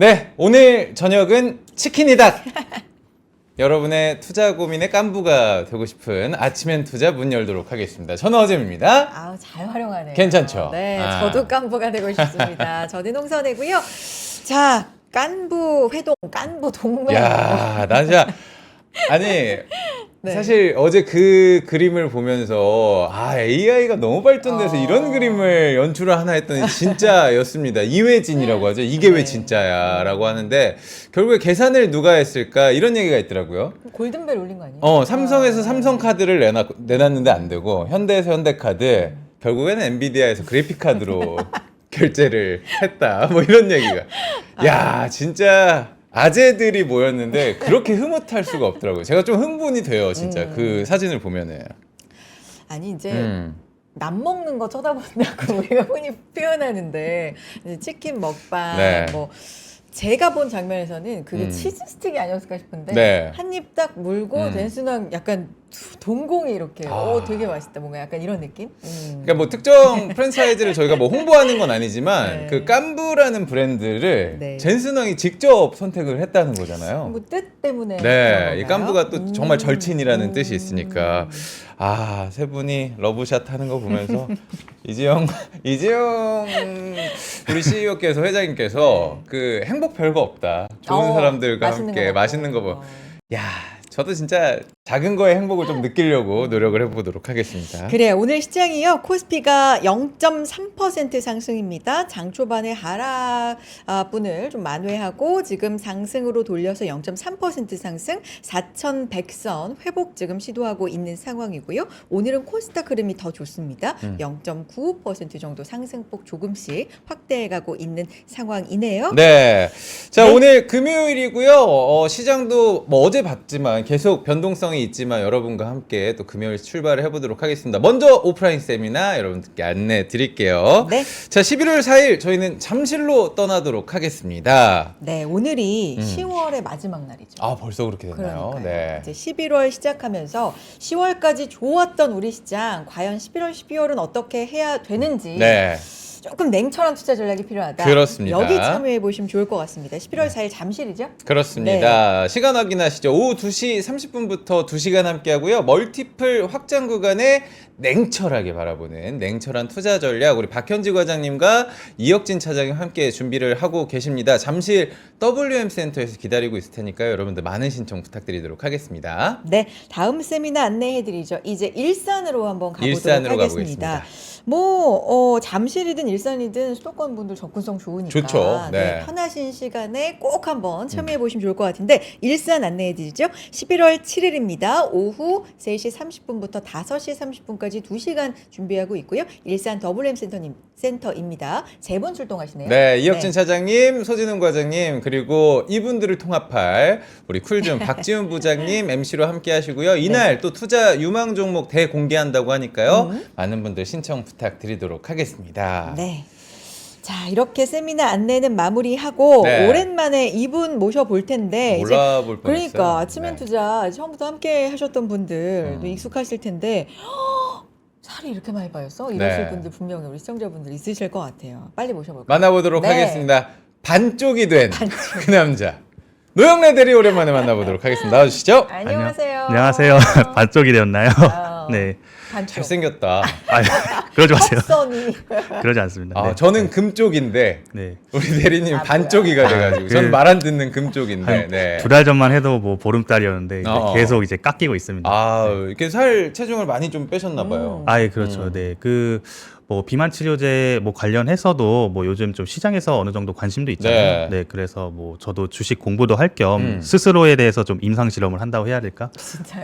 네, 오늘 저녁은 치킨이다. 여러분의 투자 고민의 깐부가 되고 싶은 아침엔 투자 문 열도록 하겠습니다. 저는 어잼입니다. 아우, 잘 활용하네요. 괜찮죠? 네, 아. 저도 깐부가 되고 싶습니다. 저는 홍선혜고요. 자, 깐부 회동, 깐부 동맹. 야, 나 진짜 아니 네. 사실 어제 그 그림을 보면서 AI가 너무 발전돼서 이런 그림을 연출을 하나 했더니 진짜였습니다. 이외진이라고 하죠. 이게 왜 네. 진짜야라고 하는데 결국에 계산을 누가 했을까 이런 얘기가 있더라고요. 골든벨 울린 거 아니에요? 삼성에서 삼성카드를 내놨는데 안 되고 현대에서 현대카드 결국에는 엔비디아에서 그래픽카드로 결제를 했다. 뭐 이런 얘기가. 야, 진짜 아재들이 모였는데 그렇게 흐뭇할 수가 없더라고요. 제가 좀 흥분이 돼요, 진짜. 그 사진을 보면은. 아니, 이제 남 먹는 거 쳐다본다고 우리가 흔히 표현하는데 이제 치킨 먹방 네. 뭐 제가 본 장면에서는 그게 치즈 스틱이 아니었을까 싶은데 네. 한 입 딱 물고 된 순간 약간 동공이 이렇게 되게 맛있다 뭔가 약간 이런 느낌? 그러니까 뭐 특정 프랜차이즈를 저희가 뭐 홍보하는 건 아니지만 네. 그 깐부라는 브랜드를 네. 젠슨왕이 직접 선택을 했다는 거잖아요. 뭐 뜻 때문에 네, 그런 이 건가요? 깐부가 또 정말 절친이라는 뜻이 있으니까 세 분이 러브샷 하는 거 보면서 이재영 우리 CEO께서 회장님께서 그 행복 별거 없다. 좋은 사람들과 맛있는 함께 거 먹고. 맛있는 거 뭐. 야, 저도 진짜 작은 거에 행복을 좀 느끼려고 노력을 해보도록 하겠습니다. 그래요. 오늘 시장이요. 코스피가 0.3% 상승입니다. 장 초반에 하락분을 좀 만회하고 지금 상승으로 돌려서 0.3% 상승 4,100선 회복 지금 시도하고 있는 상황이고요. 오늘은 코스닥 흐름이 더 좋습니다. 0.95% 정도 상승폭 조금씩 확대해가고 있는 상황이네요. 네. 자, 네. 오늘 금요일이고요. 시장도 뭐 어제 봤지만 계속 변동성이 있지만 여러분과 함께 또 금요일 출발을 해보도록 하겠습니다. 먼저 오프라인 세미나 여러분들께 안내 드릴게요. 네. 자, 11월 4일 저희는 잠실로 떠나도록 하겠습니다. 네, 오늘이 10월의 마지막 날이죠. 벌써 그렇게 됐나요? 그러니까요. 네. 이제 11월 시작하면서 10월까지 좋았던 우리 시장 과연 11월, 12월은 어떻게 해야 되는지 네. 조금 냉철한 투자 전략이 필요하다. 그렇습니다. 여기 참여해 보시면 좋을 것 같습니다. 11월 4일 잠실이죠? 그렇습니다. 시간 확인하시죠. 오후 2시 30분부터 2시간 함께 하고요. 멀티플 확장 구간에 냉철하게 바라보는 냉철한 투자 전략 우리 박현지 과장님과 이혁진 차장님 함께 준비를 하고 계십니다. 잠실 WM 센터에서 기다리고 있을 테니까요. 여러분들 많은 신청 부탁드리도록 하겠습니다. 네, 다음 세미나 안내해드리죠. 이제 일산으로 한번 가보도록 일산으로 하겠습니다. 가보겠습니다. 뭐 잠실이든 일산이든 수도권 분들 접근성 좋으니까 좋죠. 네. 편하신 시간에 꼭 한번 참여해 보시면 좋을 것 같은데 일산 안내해드리죠. 11월 7일입니다. 오후 3시 30분부터 5시 30분까지 2시간 준비하고 있고요. 일산 WM 센터입니다. 세 분 출동하시네요. 네, 이혁진 차장님, 소진훈 과장님, 그리고 이분들을 통합할 우리 쿨좀 박지훈 부장님 MC로 함께 하시고요. 이날 또 투자 유망 종목 대공개한다고 하니까요. 많은 분들 신청 부탁드리도록 하겠습니다. 네. 자, 이렇게 세미나 안내는 마무리하고 네. 오랜만에 이분 모셔볼 텐데 몰라볼 뻔했어요. 그러니까 아침엔 네. 투자 처음부터 함께 하셨던 분들도 익숙하실 텐데 살이 이렇게 많이 빠졌어? 이러실 네. 분들 분명히 우리 시청자분들 있으실 것 같아요. 빨리 모셔볼까요? 만나보도록 네. 하겠습니다. 반쪽이 된 그 남자 노영래 대리 오랜만에 만나보도록 하겠습니다. 나와주시죠. 안녕하세요. 안녕하세요. 반쪽이 되었나요? 아, 네. 반쪽. 잘생겼다. 그러지 마세요. 턱선이. 그러지 않습니다. 네. 저는 금쪽인데 네. 우리 대리님 아, 반쪽이가 돼가지고 그- 저는 말 안 듣는 금쪽인데. 한 네. 두 달 전만 해도 뭐 보름달이었는데 이제 계속 이제 깎이고 있습니다. 이렇게 살 체중을 많이 좀 빼셨나 봐요. 예, 그렇죠. 네. 뭐 비만 치료제 뭐 관련해서도 뭐 요즘 좀 시장에서 어느 정도 관심도 있잖아요. 네. 네. 그래서 뭐 저도 주식 공부도 할 겸 스스로에 대해서 좀 임상 실험을 한다고 해야 될까? 진짜요?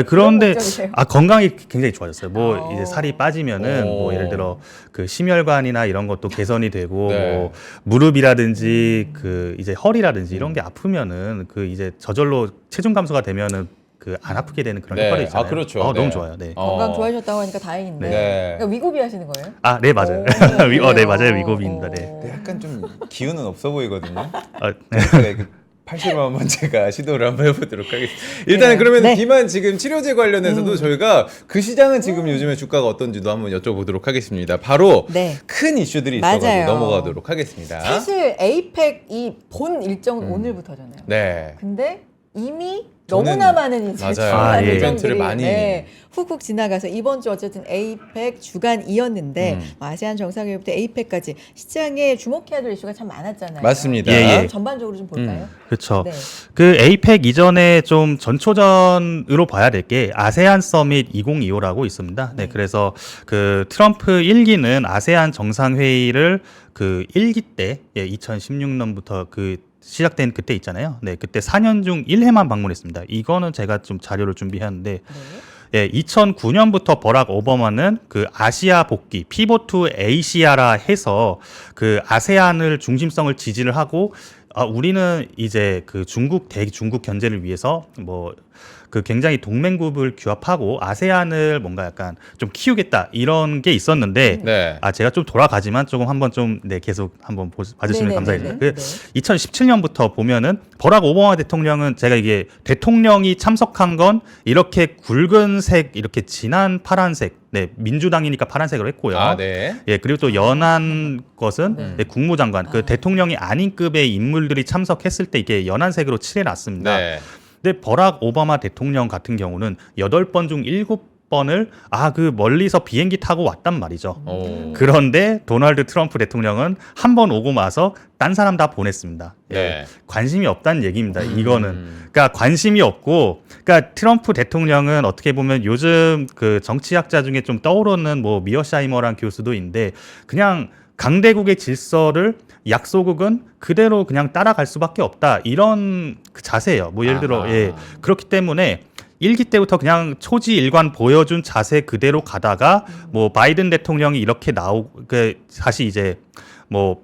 그런데 목적이세요? 건강이 굉장히 좋아졌어요. 뭐 오. 이제 살이 빠지면은 오. 뭐 예를 들어 그 심혈관이나 이런 것도 개선이 되고 네. 뭐 무릎이라든지 그 이제 허리라든지 이런 게 아프면은 그 이제 저절로 체중 감소가 되면은 그 안 아프게 되는 그런 네. 효과도 있잖아요. 그렇죠. 네. 너무 좋아요. 네. 건강 좋아지셨다고 하니까 다행인데 네. 그러니까 위고비 하시는 거예요? 네 맞아요. 오, 네 그래요? 맞아요. 위고비입니다. 네. 근데 약간 좀 기운은 없어 보이거든요. 네. 그래, 그 80만 한번 제가 시도를 한번 해보도록 하겠습니다. 일단은 네. 그러면 네. 비만 지금 치료제 관련해서도 저희가 그 시장은 지금 요즘에 주가가 어떤지도 한번 여쭤보도록 하겠습니다. 바로 네. 큰 이슈들이 있어가지고 맞아요. 넘어가도록 하겠습니다. 사실 에이펙 이 본 일정은 오늘부터잖아요. 네. 근데 이미 저는- 너무나 많은 이제 맞아요. 주간 예. 일정들이 이벤트를 많이- 훅훅 지나가서 이번 주 어쨌든 에이펙 주간이었는데 아세안 정상회의부터 에이펙까지 시장에 주목해야 될 이슈가 참 많았잖아요. 맞습니다. 예, 예. 전반적으로 좀 볼까요? 그렇죠. 네. 그 에이펙 이전에 좀 전초전으로 봐야 될 게 아세안 서밋 2025라고 있습니다. 네, 그래서 그 트럼프 1기는 아세안 정상회의를 그 1기 때 2016년부터 그 시작된 그때 있잖아요. 네, 그때 4년 중 1회만 방문했습니다. 이거는 제가 좀 자료를 준비했는데 예, 2009년부터 버락 오바마는 그 아시아 복귀, 피봇 투 에이시아라 해서 그 아세안을 중심성을 지지를 하고 우리는 이제 그 대중국 견제를 위해서 뭐 그 굉장히 동맹국을 규합하고 아세안을 뭔가 약간 좀 키우겠다 이런 게 있었는데 네. 제가 좀 돌아가지만 조금 한번 좀 계속 한번 봐주시면 네네네네. 감사드립니다. 그 네. 2017년부터 보면은 버락 오바마 대통령은 제가 이게 대통령이 참석한 건 이렇게 굵은색 이렇게 진한 파란색 민주당이니까 파란색으로 했고요. 아, 네. 예, 그리고 또 연한 것은 국무장관, 그 대통령이 아닌 급의 인물들이 참석했을 때 이게 연한색으로 칠해놨습니다. 네. 근데 버락 오바마 대통령 같은 경우는 8번 중 7번을 그 멀리서 비행기 타고 왔단 말이죠. 오. 그런데 도널드 트럼프 대통령은 한 번 오고 마서 딴 사람 다 보냈습니다. 예. 네. 관심이 없다는 얘기입니다. 이거는. 그러니까 관심이 없고, 그러니까 트럼프 대통령은 어떻게 보면 요즘 그 정치학자 중에 좀 떠오르는 뭐 미어샤이머란 교수도 있는데 그냥 강대국의 질서를 약소국은 그대로 그냥 따라갈 수밖에 없다. 이런 그 자세예요. 뭐 예를 들어, 아하. 그렇기 때문에 1기 때부터 그냥 초지일관 보여준 자세 그대로 가다가 뭐 바이든 대통령이 이렇게 다시 이제 뭐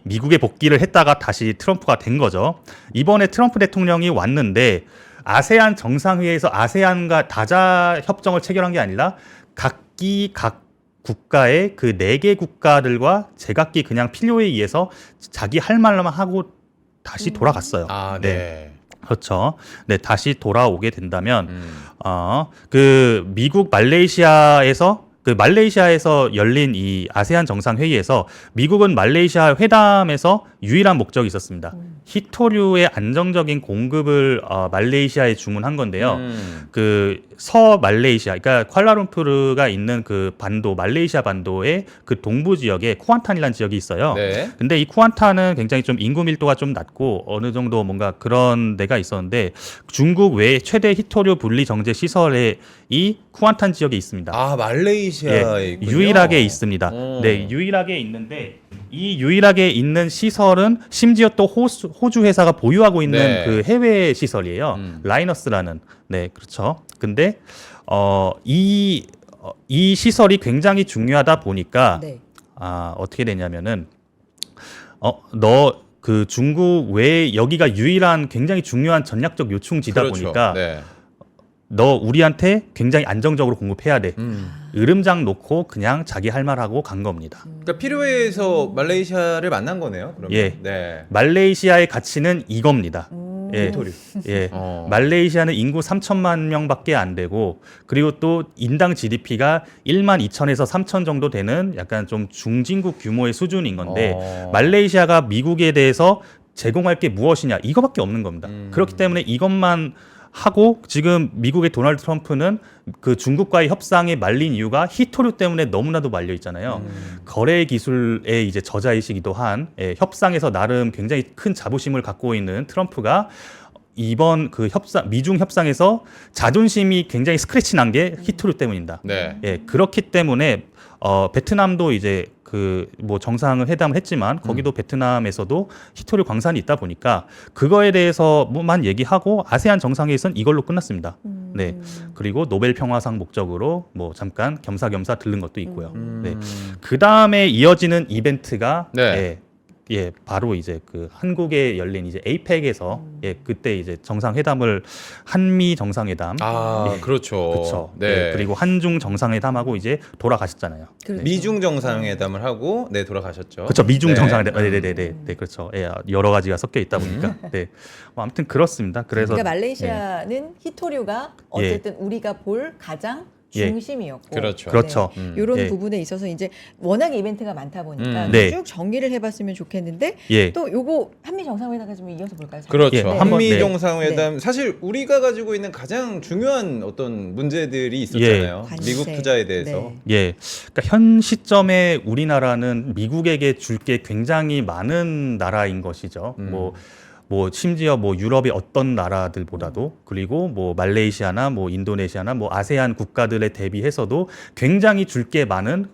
미국의 복귀를 했다가 다시 트럼프가 된 거죠. 이번에 트럼프 대통령이 왔는데 아세안 정상회의에서 아세안과 다자 협정을 체결한 게 아니라 각 국가의 그 4개 국가들과 제각기 그냥 필요에 의해서 자기 할 말만 하고 다시 돌아갔어요. 아, 네. 그렇죠. 네, 다시 돌아오게 된다면, 그 미국 말레이시아에서 열린 이 아세안 정상회의에서 미국은 말레이시아 회담에서 유일한 목적이 있었습니다. 히토류의 안정적인 공급을 말레이시아에 주문한 건데요. 그 서말레이시아, 그러니까 쿠알라룸푸르가 있는 그 반도, 말레이시아 반도의 그 동부 지역에 쿠안탄이라는 지역이 있어요. 네. 근데 이 쿠안탄은 굉장히 좀 인구 밀도가 좀 낮고 어느 정도 뭔가 그런 데가 있었는데 중국 외에 최대 히토류 분리 정제 시설에 이 쿠안탄 지역에 있습니다. 아, 말레이시아에 있군요. 유일하게 있습니다. 네, 유일하게 있는데 이 유일하게 있는 시설은 심지어 또 호주 회사가 보유하고 있는 네. 그 해외 시설이에요. 라이너스라는. 네, 그렇죠. 근데 이 시설이 굉장히 중요하다 보니까 네. 어떻게 되냐면은 그 중국 외에 여기가 유일한 굉장히 중요한 전략적 요충지다 그렇죠. 보니까 네. 너 우리한테 굉장히 안정적으로 공급해야 돼. 으름장 놓고 그냥 자기 할 말하고 간 겁니다. 그러니까 필요해서 말레이시아를 만난 거네요. 그러면. 예. 네. 말레이시아의 가치는 이겁니다. 예. 히토류. 예. 어. 말레이시아는 인구 3천만 명밖에 안 되고 그리고 또 인당 GDP가 1만 2천에서 3천 정도 되는 약간 좀 중진국 규모의 수준인 건데 말레이시아가 미국에 대해서 제공할 게 무엇이냐 이거밖에 없는 겁니다. 그렇기 때문에 이것만 하고 지금 미국의 도널드 트럼프는 그 중국과의 협상에 말린 이유가 히토류 때문에 너무나도 말려 있잖아요. 거래 기술의 이제 저자이시기도 한 협상에서 나름 굉장히 큰 자부심을 갖고 있는 트럼프가 이번 그 미중 협상에서 자존심이 굉장히 스크래치 난 게 히토류 때문입니다. 네. 예, 그렇기 때문에 베트남도 이제 그 뭐 정상을 회담을 했지만 거기도 베트남에서도 히토류 광산이 있다 보니까 그거에 대해서만 얘기하고 아세안 정상회의선 이걸로 끝났습니다. 네. 그리고 노벨 평화상 목적으로 뭐 잠깐 겸사겸사 들른 것도 있고요. 네. 그 다음에 이어지는 이벤트가 네. 예, 바로 이제 그 한국에 열린 이제 에이펙에서 예, 그때 이제 정상회담을 한미 정상회담 예, 그렇죠. 그렇죠. 네. 예, 그리고 한중 정상회담하고 이제 돌아가셨잖아요. 그렇죠. 미중 정상회담을 하고 돌아가셨죠. 그렇죠. 미중 네. 정상회담. 네, 그렇죠. 예, 여러 가지가 섞여 있다 보니까. 네. 뭐 아무튼 그렇습니다. 그래서 그러니까 말레이시아는 히토류가 어쨌든 우리가 볼 가장 예. 중심이었고 그렇죠. 그렇죠. 이런 예. 부분에 있어서 이제 워낙 이벤트가 많다 보니까 네. 쭉 정리를 해봤으면 좋겠는데 예. 또 요거 한미 정상회담까지 좀 이어서 볼까요? 그렇죠. 예, 한미 네. 정상회담 사실 우리가 가지고 있는 가장 중요한 어떤 문제들이 있었잖아요. 관세. 미국 투자에 대해서. 네. 예. 그러니까 현 시점에 우리나라는 미국에게 줄 게 굉장히 많은 나라인 것이죠. 뭐 심지어 뭐 유럽의 어떤 나라들보다도 그리고 뭐 말레이시아나 뭐 인도네시아나 뭐 아세안 국가들에 대비해서도 굉장히 줄 게 많은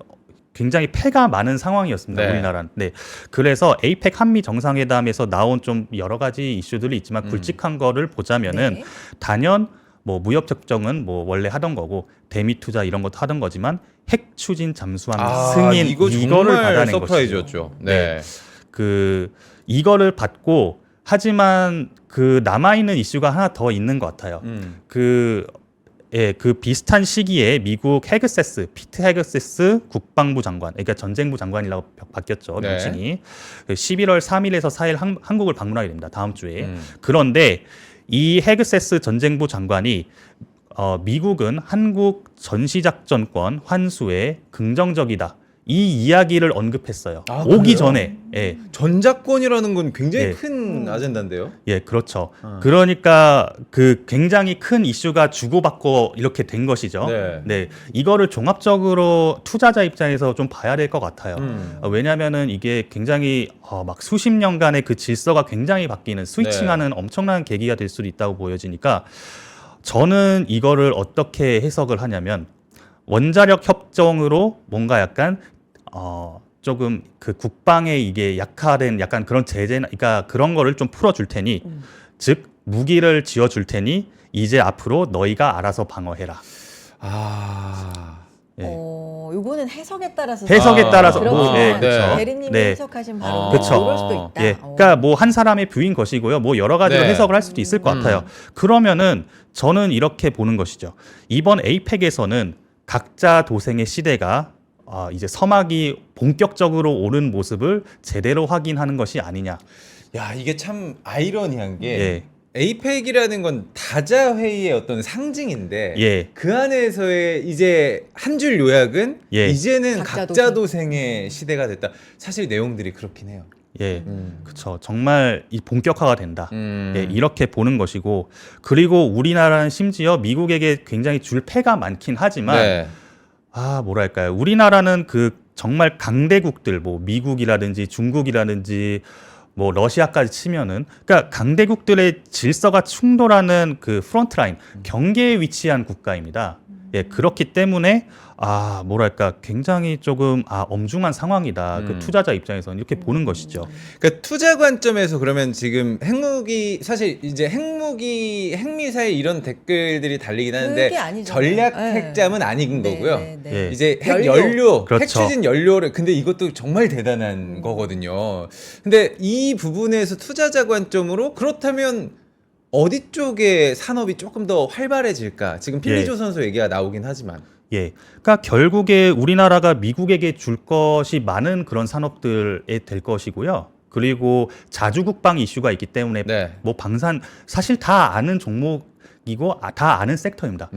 굉장히 패가 많은 상황이었습니다. 네. 우리나라는. 네. 그래서 에이펙 한미 정상회담에서 나온 좀 여러 가지 이슈들이 있지만 굵직한 거를 보자면은 네. 단연 뭐 무역 적정은 뭐 원래 하던 거고 대미 투자 이런 것도 하던 거지만 핵 추진 잠수함 승인 이거 이거를 정말 받아낸 서프라이즈였죠. 네. 그 이거를 받고 하지만 그 남아 있는 이슈가 하나 더 있는 것 같아요. 그 비슷한 시기에 미국 피트 헤그세스 국방부 장관, 그러니까 전쟁부 장관이라고 바뀌었죠, 네. 명칭이. 11월 3일에서 4일 한국을 방문하게 됩니다. 다음 주에. 그런데 이 헤그세스 전쟁부 장관이 미국은 한국 전시작전권 환수에 긍정적이다. 이 이야기를 언급했어요. 오기 그래요? 전에. 예. 전작권이라는 건 굉장히 예. 큰 아젠다인데요. 예, 그렇죠. 그러니까 그 굉장히 큰 이슈가 주고받고 이렇게 된 것이죠. 네. 이거를 종합적으로 투자자 입장에서 좀 봐야 될 것 같아요. 왜냐하면은 이게 굉장히 막 수십 년간의 그 질서가 굉장히 바뀌는 스위칭하는 엄청난 계기가 될 수도 있다고 보여지니까 저는 이거를 어떻게 해석을 하냐면 원자력 협정으로 뭔가 약간 조금 그 국방에 이게 약화된 약간 그런 제재나 그러니까 그런 거를 좀 풀어줄 테니 즉 무기를 지어줄 테니 이제 앞으로 너희가 알아서 방어해라. 예. 요거는 해석에 따라서 해석에 따라서 뭐, 네, 그렇죠. 대리님이 네. 해석하신 바로 그렇죠. 그럴 수도 있다. 예, 그러니까 뭐 한 사람의 뷰인 것이고요. 뭐 여러 가지로 네. 해석을 할 수도 있을 것 같아요. 그러면은 저는 이렇게 보는 것이죠. 이번 에이펙에서는 각자 도생의 시대가 이제 서막이 본격적으로 오른 모습을 제대로 확인하는 것이 아니냐. 야, 이게 참 아이러니한 게 예. 에이펙이라는 건 다자 회의의 어떤 상징인데 예. 그 안에서의 이제 한 줄 요약은 예. 이제는 각자 각자 도생의 시대가 됐다. 사실 내용들이 그렇긴 해요. 예, 그렇죠. 정말 이 본격화가 된다. 음. 예, 이렇게 보는 것이고, 그리고 우리나라는 심지어 미국에게 굉장히 줄 패가 많긴 하지만, 네. 뭐랄까요. 우리나라는 그 정말 강대국들, 뭐 미국이라든지 중국이라든지 뭐 러시아까지 치면은, 그러니까 강대국들의 질서가 충돌하는 그 프론트라인, 경계에 위치한 국가입니다. 예, 그렇기 때문에 뭐랄까 굉장히 조금 엄중한 상황이다. 그 투자자 입장에서는 이렇게 보는 것이죠. 그러니까 투자 관점에서 그러면 지금 핵무기 사실 이제 핵미사일 이런 댓글들이 달리긴 하는데 그게 아니죠. 전략 네. 핵잠은 아닌 거고요. 예. 이제 핵 연료, 그렇죠. 핵 추진 연료를 근데 이것도 정말 대단한 거거든요. 근데 이 부분에서 투자자 관점으로 그렇다면 어디 쪽의 산업이 조금 더 활발해질까? 지금 필리조선소 얘기가 나오긴 하지만. 예. 그러니까 결국에 우리나라가 미국에게 줄 것이 많은 그런 산업들에 될 것이고요. 그리고 자주국방 이슈가 있기 때문에 네. 뭐 방산 사실 다 아는 종목이고 다 아는 섹터입니다.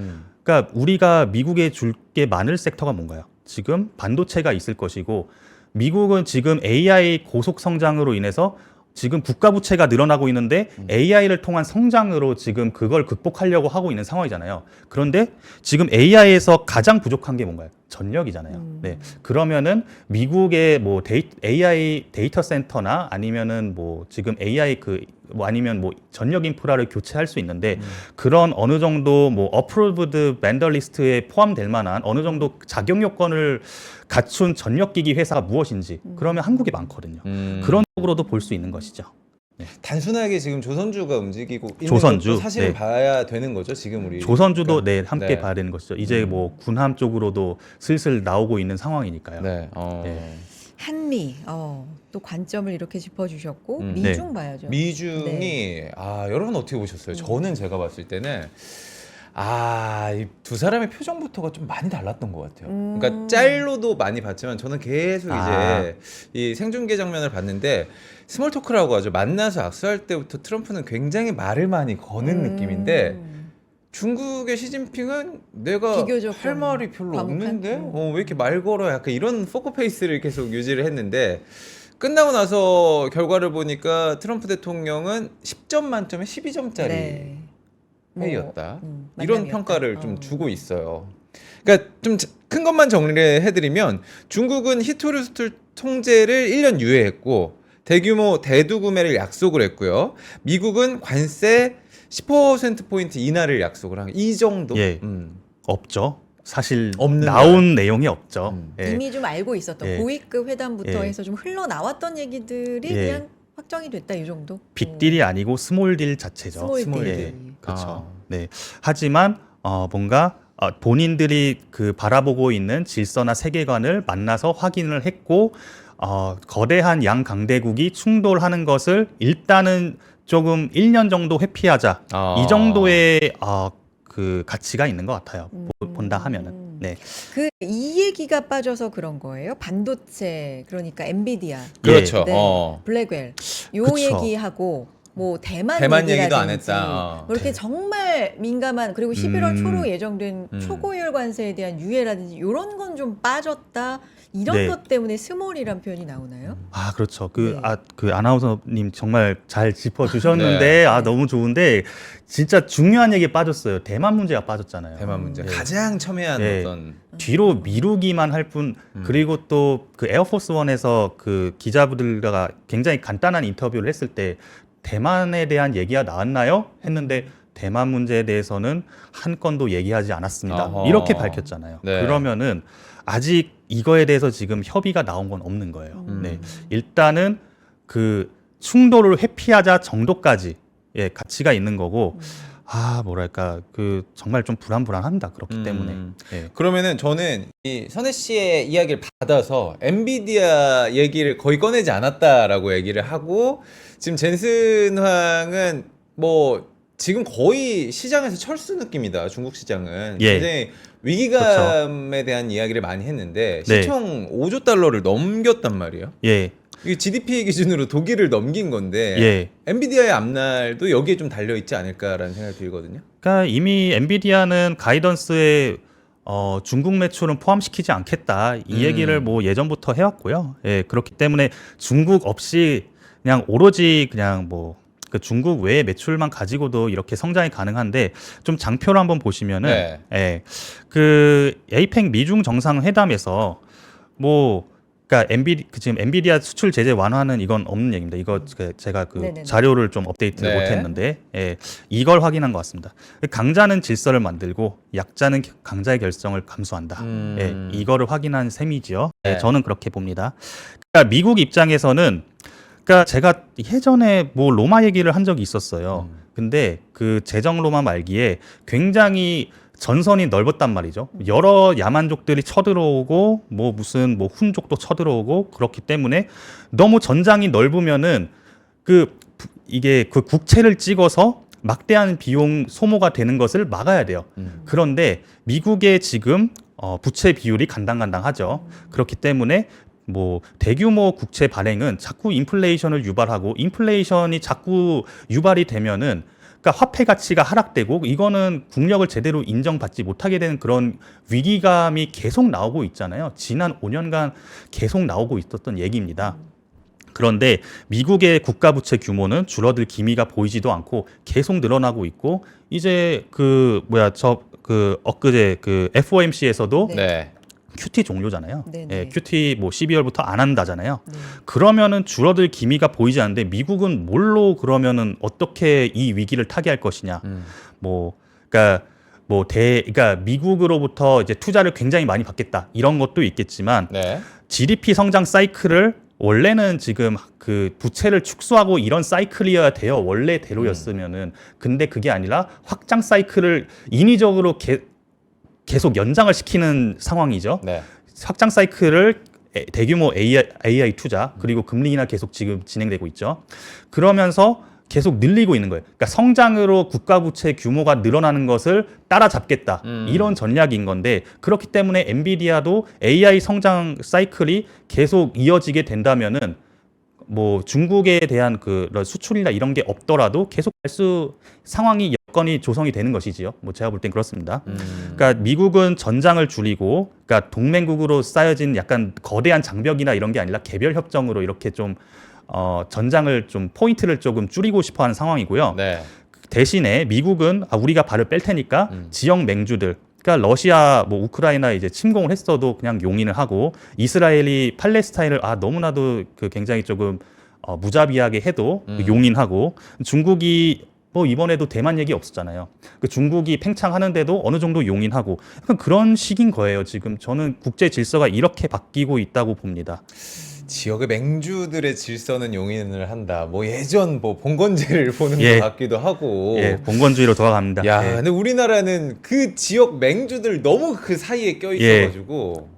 그러니까 우리가 미국에 줄 게 많을 섹터가 뭔가요? 지금 반도체가 있을 것이고 미국은 지금 AI 고속 성장으로 인해서 지금 국가 부채가 늘어나고 있는데 AI를 통한 성장으로 지금 그걸 극복하려고 하고 있는 상황이잖아요. 그런데 지금 AI에서 가장 부족한 게 뭔가요? 전력이잖아요. 네. 그러면은 미국의 뭐 AI 데이터 센터나 아니면은 뭐 지금 AI 뭐 아니면 뭐 전력 인프라를 교체할 수 있는데 그런 어느 정도 뭐 어프로브드 벤더 리스트에 포함될 만한 어느 정도 자격 요건을 갖춘 전력기기 회사가 무엇인지 그러면 한국에 많거든요. 그런 쪽으로도 볼 수 있는 것이죠. 단순하게 지금 조선주가 움직이고 있는 조선주, 것도 사실은 네. 봐야 되는 거죠. 지금 우리 조선주도 그러니까. 함께 네. 봐야 되는 것이죠. 이제 뭐 군함 쪽으로도 슬슬 나오고 있는 상황이니까요. 네. 네. 한미 또 관점을 이렇게 짚어주셨고 네. 미중 봐야죠. 미중이 여러분 어떻게 보셨어요? 저는 제가 봤을 때는 이 두 사람의 표정부터가 좀 많이 달랐던 것 같아요. 그러니까 짤로도 많이 봤지만 저는 계속 이제 이 생중계 장면을 봤는데 스몰 토크라고 하죠. 만나서 악수할 때부터 트럼프는 굉장히 말을 많이 거는 느낌인데 중국의 시진핑은 내가 비교적 할 좀 말이 별로 과묵한? 없는데 왜 이렇게 말 걸어? 약간 이런 포커페이스를 계속 유지를 했는데 끝나고 나서 결과를 보니까 트럼프 대통령은 10점 만점에 12점짜리 네. 회의였다. 뭐, 이런 만남이었다. 평가를 좀 주고 있어요. 그러니까 좀 큰 것만 정리를 해드리면 중국은 히토르스툴 통제를 1년 유예했고 대규모 대두 구매를 약속을 했고요. 미국은 관세 10%포인트 인하를 약속을 한 이 정도. 예. 없죠. 사실 없는 나온 내용이 없죠. 예. 이미 좀 알고 있었던 예. 고위급 회담부터 예. 해서 좀 흘러나왔던 얘기들이 예. 그냥 확정이 됐다 이 정도. 빅딜이 아니고 스몰딜 자체죠. 스몰 딜. 예. 그렇죠. 아. 네. 하지만 뭔가 본인들이 그 바라보고 있는 질서나 세계관을 만나서 확인을 했고 거대한 양 강대국이 충돌하는 것을 일단은 조금 1년 정도 회피하자. 이 정도의 그 가치가 있는 것 같아요. 본다 하면은. 네. 이 얘기가 빠져서 그런 거예요. 반도체 그러니까 엔비디아, 그렇죠. 네, 블랙웰 요 그쵸. 얘기하고 뭐 대만 얘기도 안 얘기라든지 했다. 뭐 이렇게 정말 민감한 그리고 11월 초로 예정된 음. 초고율 관세에 대한 유예라든지 이런 건 좀 빠졌다. 이런 네. 것 때문에 스몰이란 표현이 나오나요? 그렇죠. 네. 그 아나운서님 정말 잘 짚어주셨는데, 네. 너무 좋은데, 진짜 중요한 얘기 빠졌어요. 대만 문제가 빠졌잖아요. 대만 문제 네. 가장 첨예한 네. 어떤 뒤로 미루기만 할 뿐, 그리고 또 그 에어포스 원에서 그 기자분들과 굉장히 간단한 인터뷰를 했을 때, 대만에 대한 얘기가 나왔나요? 했는데, 대만 문제에 대해서는 한 건도 얘기하지 않았습니다. 어허. 이렇게 밝혔잖아요. 네. 그러면은 아직 이거에 대해서 지금 협의가 나온 건 없는 거예요. 네. 일단은 그 충돌을 회피하자 정도까지 가치가 있는 거고, 뭐랄까 그 정말 좀 불안합니다. 그렇기 때문에. 예. 그러면은 저는 이 선혜 씨의 이야기를 받아서 엔비디아 얘기를 거의 꺼내지 않았다라고 얘기를 하고 지금 젠슨 황은 뭐 지금 거의 시장에서 철수 느낌이다. 중국 시장은 예. 굉장히 위기감에 대한 이야기를 많이 했는데 네. 시총 5조 달러를 넘겼단 말이에요. 예. 이게 GDP 기준으로 독일을 넘긴 건데 예. 엔비디아의 앞날도 여기에 좀 달려 있지 않을까라는 생각이 들거든요. 그러니까 이미 엔비디아는 가이던스에 중국 매출은 포함시키지 않겠다 이 얘기를 뭐 예전부터 해왔고요. 예, 그렇기 때문에 중국 없이 그냥 오로지 그냥 뭐 그 중국 외의 매출만 가지고도 이렇게 성장이 가능한데 좀 장표를 한번 보시면은 네. 예, 그 에이펙 미중 정상회담에서 뭐 그러니까 지금 엔비디아 수출 제재 완화는 이건 없는 얘기입니다. 이거 제가 그 네네네. 자료를 좀 업데이트를 네. 못했는데 이걸 확인한 것 같습니다. 강자는 질서를 만들고 약자는 강자의 결정을 감수한다. 이거를 확인한 셈이지요. 네. 저는 그렇게 봅니다. 그러니까 미국 입장에서는 그러니까 제가 예전에 뭐 로마 얘기를 한 적이 있었어요. 근데 그 제정 로마 말기에 굉장히 전선이 넓었단 말이죠. 여러 야만족들이 쳐들어오고 뭐 무슨 뭐 훈족도 쳐들어오고 그렇기 때문에 너무 전장이 넓으면은 이게 그 국채를 찍어서 막대한 비용 소모가 되는 것을 막아야 돼요. 그런데 미국의 지금 부채 비율이 간당간당하죠. 그렇기 때문에 뭐 대규모 국채 발행은 자꾸 인플레이션을 유발하고 인플레이션이 자꾸 유발이 되면은 그러니까 화폐 가치가 하락되고 이거는 국력을 제대로 인정받지 못하게 되는 그런 위기감이 계속 나오고 있잖아요. 지난 5년간 계속 나오고 있었던 얘기입니다. 그런데 미국의 국가 부채 규모는 줄어들 기미가 보이지도 않고 계속 늘어나고 있고 이제 엊그제 그 FOMC에서도 네. QT 종료잖아요. 네네. 예, QT 뭐 12월부터 안 한다잖아요. 네. 그러면은 줄어들 기미가 보이지 않는데 미국은 뭘로 그러면은 어떻게 이 위기를 타개할 것이냐. 그러니까 미국으로부터 이제 투자를 굉장히 많이 받겠다. 이런 것도 있겠지만 네. GDP 성장 사이클을 원래는 지금 그 부채를 축소하고 이런 사이클이어야 돼요. 원래대로였으면은. 근데 그게 아니라 확장 사이클을 인위적으로 계속 연장을 시키는 상황이죠. 네. 확장 사이클을 대규모 AI 투자 그리고 금리 인하 계속 지금 진행되고 있죠. 그러면서 계속 늘리고 있는 거예요. 그러니까 성장으로 국가 부채 규모가 늘어나는 것을 따라잡겠다. 이런 전략인 건데 그렇기 때문에 엔비디아도 AI 성장 사이클이 계속 이어지게 된다면은 뭐 중국에 대한 그 수출이나 이런 게 없더라도 계속 갈 수 상황이 여건이 조성이 되는 것이지요. 뭐 제가 볼 땐 그렇습니다. 그러니까 미국은 전장을 줄이고, 그러니까 동맹국으로 쌓여진 약간 거대한 장벽이나 이런 게 아니라 개별 협정으로 이렇게 좀 전장을 좀 포인트를 조금 줄이고 싶어하는 상황이고요. 네. 대신에 미국은 우리가 발을 뺄 테니까 지역 맹주들. 그러니까 러시아, 뭐 우크라이나 이제 침공을 했어도 그냥 용인을 하고 이스라엘이 팔레스타인을 너무나도 그 굉장히 조금 무자비하게 해도 용인하고 중국이 뭐 이번에도 대만 얘기 없었잖아요. 그 중국이 팽창하는데도 어느 정도 용인하고 약간 그런 식인 거예요. 지금 저는 국제 질서가 이렇게 바뀌고 있다고 봅니다. 지역의 맹주들의 질서는 용인을 한다. 뭐 예전 뭐 봉건제를 보는 예. 것 같기도 하고. 예, 봉건주의로 돌아갑니다. 야, 예. 근데 우리나라는 그 지역 맹주들 너무 그 사이에 껴 있어가지고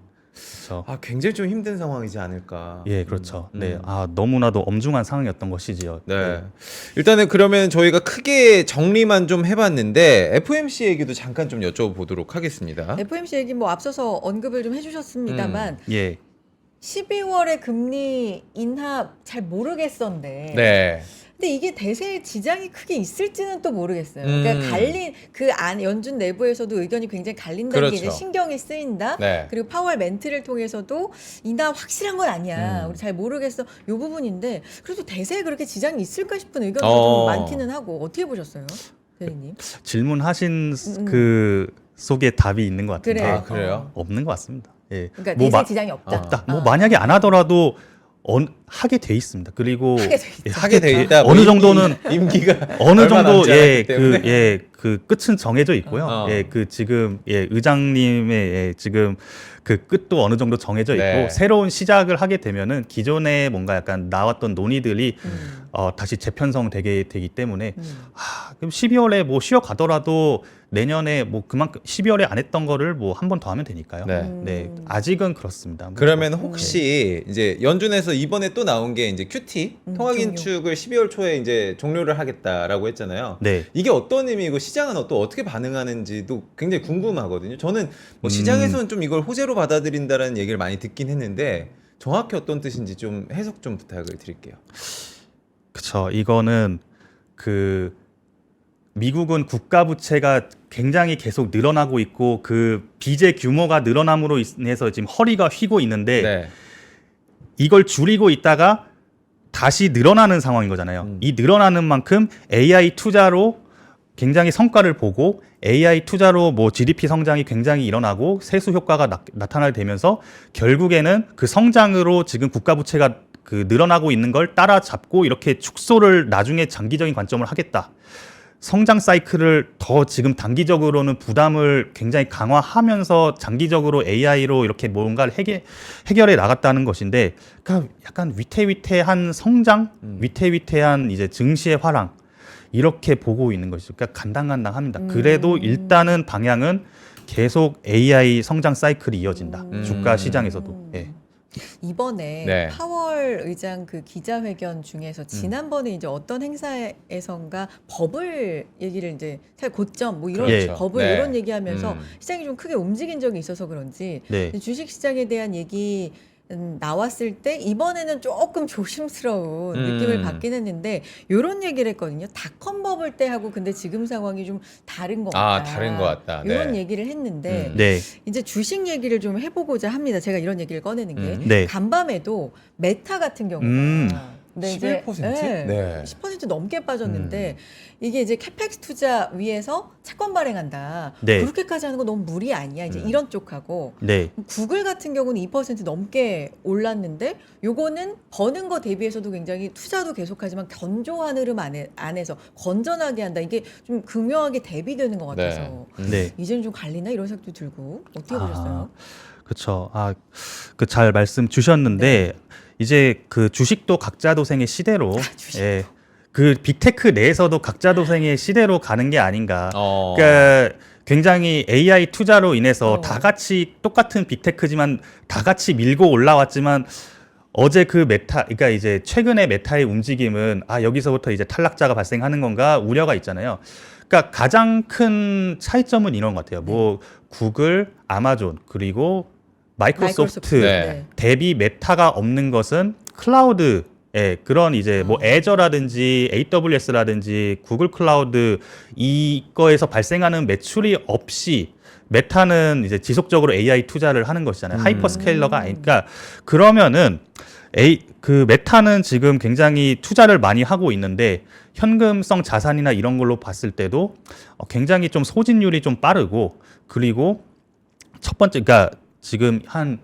그렇죠. 굉장히 좀 힘든 상황이지 않을까. 예, 그렇죠. 네, 너무나도 엄중한 상황이었던 것이지요. 네. 일단은 그러면 저희가 크게 정리만 좀 해봤는데 FOMC 얘기도 잠깐 좀 여쭤보도록 하겠습니다. FOMC 얘기 뭐 앞서서 언급을 좀 해주셨습니다만 예, 12월에 금리 인하 잘 모르겠었는데 네. 근데 이게 대세에 지장이 크게 있을지는 또 모르겠어요. 그러니까 갈린 그 안 연준 내부에서도 의견이 굉장히 갈린다는 게 이제 그렇죠. 신경이 쓰인다. 네. 그리고 파월 멘트를 통해서도 인하 확실한 건 아니야. 우리 잘 모르겠어. 요 부분인데 그래도 대세에 그렇게 지장이 있을까 싶은 의견도 좀 많기는 하고 어떻게 보셨어요, 대리님? 질문하신 그 속에 답이 있는 것 같은데 그래요. 그래요? 없는 것 같습니다. 예, 그러니까 뭐 대세 지장이 없다. 없다. 뭐 만약에 안 하더라도 하게 돼 있습니다. 그리고 하게 돼 있다. 예, 하게 돼 있다. 어느 정도는 임기가 어느 얼마 정도 남지 않았기 때문에. 그 끝은 정해져 있고요. 그 지금 의장님의 지금 그 끝도 어느 정도 정해져 있고 네. 새로운 시작을 하게 되면은 기존에 뭔가 약간 나왔던 논의들이 다시 재편성되게 되기 때문에 그럼 12월에 뭐 쉬어가더라도 내년에 뭐 그만큼 12월에 안 했던 거를 뭐 한 번 더 하면 되니까요. 네. 네, 아직은 그렇습니다. 그러면 혹시 이제 연준에서 이번에 또 나온 게 이제 QT 통화 종료. 긴축을 12월 초에 이제 종료를 하겠다라고 했잖아요. 네. 이게 어떤 의미고 시장은 또 어떻게 반응하는지도 굉장히 궁금하거든요. 저는 뭐 시장에서는 좀 이걸 호재로 받아들인다라는 얘기를 많이 듣긴 했는데 정확히 어떤 뜻인지 좀 해석 좀 부탁을 드릴게요. 그렇죠. 이거는 그 미국은 국가 부채가 굉장히 계속 늘어나고 있고 그 빚의 규모가 늘어남으로 인해서 지금 허리가 휘고 있는데 네. 이걸 줄이고 있다가 다시 늘어나는 상황인 거잖아요. 이 늘어나는 만큼 AI 투자로 굉장히 성과를 보고 AI 투자로 뭐 GDP 성장이 굉장히 일어나고 세수 효과가 나타나게 되면서 결국에는 그 성장으로 지금 국가 부채가 그 늘어나고 있는 걸 따라잡고 이렇게 축소를 나중에 장기적인 관점을 하겠다. 성장 사이클을 더 지금 단기적으로는 부담을 굉장히 강화하면서 장기적으로 AI로 이렇게 뭔가를 해결해 나갔다는 것인데, 그러니까 약간 위태위태한 성장, 위태위태한 이제 증시의 화랑 이렇게 보고 있는 것이죠. 그러니까 간당간당합니다. 그래도 일단은 방향은 계속 AI 성장 사이클이 이어진다. 주가 시장에서도. 예. 이번에 네. 파월 의장 그 기자회견 중에서 지난번에 이제 어떤 행사에선가 버블 얘기를 이제 잘 고점 뭐 이런 그렇죠. 버블 네. 이런 얘기하면서 시장이 좀 크게 움직인 적이 있어서 그런지 네. 주식 시장에 대한 얘기 나왔을 때 이번에는 조금 조심스러운 느낌을 받긴 했는데 이런 얘기를 했거든요. 닷컴 버블 때하고 근데 지금 상황이 좀 다른 것 같다. 다른 것 같다. 이런 네. 얘기를 했는데 네. 이제 주식 얘기를 좀 해보고자 합니다. 제가 이런 얘기를 꺼내는 게 네. 간밤에도 메타 같은 경우가 근데 이제 11%? 네, 네. 10% 넘게 빠졌는데 이게 이제 캐펙스 투자 위해서 채권 발행한다. 네. 그렇게까지 하는 거 너무 무리 아니야. 이제 이런 쪽하고 네. 구글 같은 경우는 2% 넘게 올랐는데 요거는 버는 거 대비해서도 굉장히 투자도 계속하지만 견조한 흐름 안에서 건전하게 한다. 이게 좀 극명하게 대비되는 것 같아서 네. 이제는 좀 갈리나 이런 생각도 들고 어떻게 보셨어요? 그렇죠. 그 잘 말씀 주셨는데 이제 그 주식도 각자 도생의 시대로 주식. 그 빅테크 내에서도 각자 도생의 시대로 가는 게 아닌가. 어. 그러니까 굉장히 AI 투자로 인해서 어. 다 같이 똑같은 빅테크지만 다 같이 밀고 올라왔지만 어제 그 메타, 그러니까 이제 최근에 메타의 움직임은 여기서부터 이제 탈락자가 발생하는 건가 우려가 있잖아요. 그러니까 가장 큰 차이점은 이런 것 같아요. 뭐 구글, 아마존 그리고 마이크로소프트 네. 대비 메타가 없는 것은 클라우드의 그런 이제 뭐 애저라든지 AWS라든지 구글 클라우드 이거에서 발생하는 매출이 없이 메타는 이제 지속적으로 AI 투자를 하는 것이잖아요. 하이퍼스케일러가 아니니까 그러면은 그 메타는 지금 굉장히 투자를 많이 하고 있는데 현금성 자산이나 이런 걸로 봤을 때도 굉장히 좀 소진율이 좀 빠르고 그리고 첫 번째 그러니까 지금 한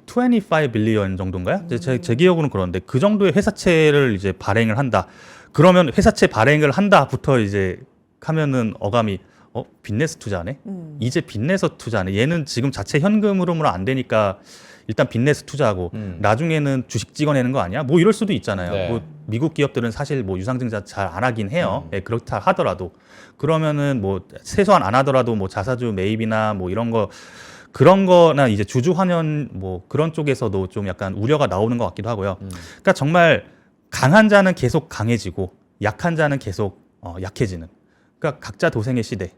25 빌리언 정도인가요? 제 기억으로는 그런데 그 정도의 회사채를 이제 발행을 한다. 그러면 회사채 발행을 한다부터 이제 하면은 어감이 빚내서 투자하네. 이제 빚내서 투자하네. 얘는 지금 자체 현금 흐름으로 안 되니까 일단 빚내서 투자하고 나중에는 주식 찍어내는 거 아니야? 뭐 이럴 수도 있잖아요. 네. 뭐 미국 기업들은 사실 뭐 유상증자 잘 안 하긴 해요. 예, 그렇다 하더라도 그러면은 뭐 최소한 안 하더라도 뭐 자사주 매입이나 뭐 이런 거 그런 거나 이제 주주 환원 뭐 그런 쪽에서도 좀 약간 우려가 나오는 것 같기도 하고요. 그러니까 정말 강한 자는 계속 강해지고 약한 자는 계속 약해지는. 그러니까 각자 도생의 시대.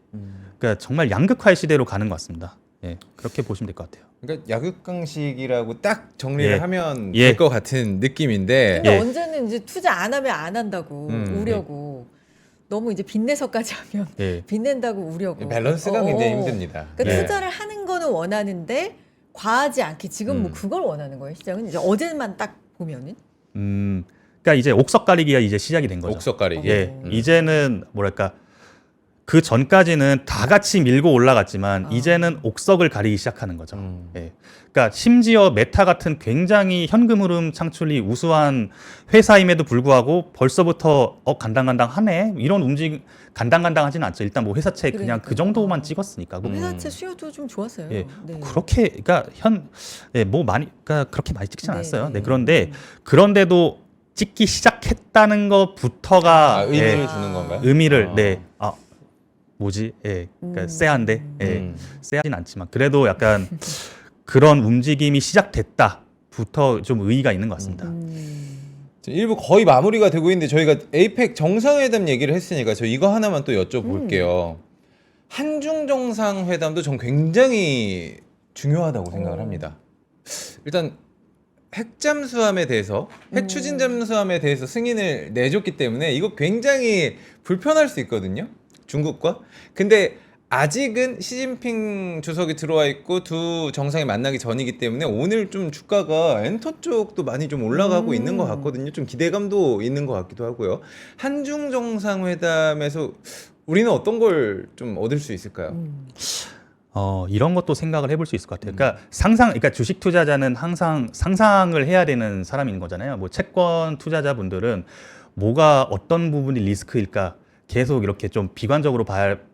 그러니까 정말 양극화의 시대로 가는 것 같습니다. 예, 그렇게 보시면 될 것 같아요. 그러니까 약육강식이라고 딱 정리를 예. 하면 예. 될 것 같은 느낌인데 근데 예. 언제는 이제 투자 안 하면 안 한다고 우려고 너무 이제 빚내서까지 하면 예. 빚낸다고 우려고 밸런스가 굉장히 힘듭니다. 그러니까 예. 투자를 하는 거는 원하는데 과하지 않게 지금 뭐 그걸 원하는 거예요. 시장은 이제 어제만 딱 보면은 그러니까 이제 옥석 가리기가 이제 시작이 된 거죠. 옥석 가리기. 예, 이제는 뭐랄까 그 전까지는 다 같이 밀고 올라갔지만 이제는 옥석을 가리기 시작하는 거죠. 예. 그러니까 심지어 메타 같은 굉장히 현금 흐름 창출이 우수한 회사임에도 불구하고 벌써부터 간당간당하네 이런 움직 간당간당하지는 않죠. 일단 뭐 회사채 그냥 그 그러니까요. 정도만 찍었으니까. 회사채 수요도 좀 좋았어요. 예, 네. 그렇게 그러니까 뭐 많이 그러니까 그렇게 많이 찍진 네, 않았어요. 네. 네, 그런데도 찍기 시작했다는 것부터가 의미를 예, 주는 건가요? 의미를 아. 뭐지? 예, 그러니까 쎄한데 음. 쎄하진 않지만 그래도 약간 그런 움직임이 시작됐다부터 좀 의의가 있는 것 같습니다. 지금 일부 거의 마무리가 되고 있는데 저희가 에이펙 정상회담 얘기를 했으니까 저 이거 하나만 또 여쭤볼게요. 한중 정상회담도 전 굉장히 중요하다고 생각을 합니다. 일단 핵 잠수함에 대해서 핵 추진 잠수함에 대해서 승인을 내줬기 때문에 이거 굉장히 불편할 수 있거든요. 중국과. 근데 아직은 시진핑 주석이 들어와 있고 두 정상이 만나기 전이기 때문에 오늘 좀 주가가 엔터 쪽도 많이 좀 올라가고 있는 것 같거든요. 좀 기대감도 있는 것 같기도 하고요. 한중 정상회담에서 우리는 어떤 걸 좀 얻을 수 있을까요? 이런 것도 생각을 해볼 수 있을 것 같아요. 그러니까 그러니까 주식 투자자는 항상 상상을 해야 되는 사람인 거잖아요. 뭐 채권 투자자분들은 뭐가 어떤 부분이 리스크일까 계속 이렇게 좀 비관적으로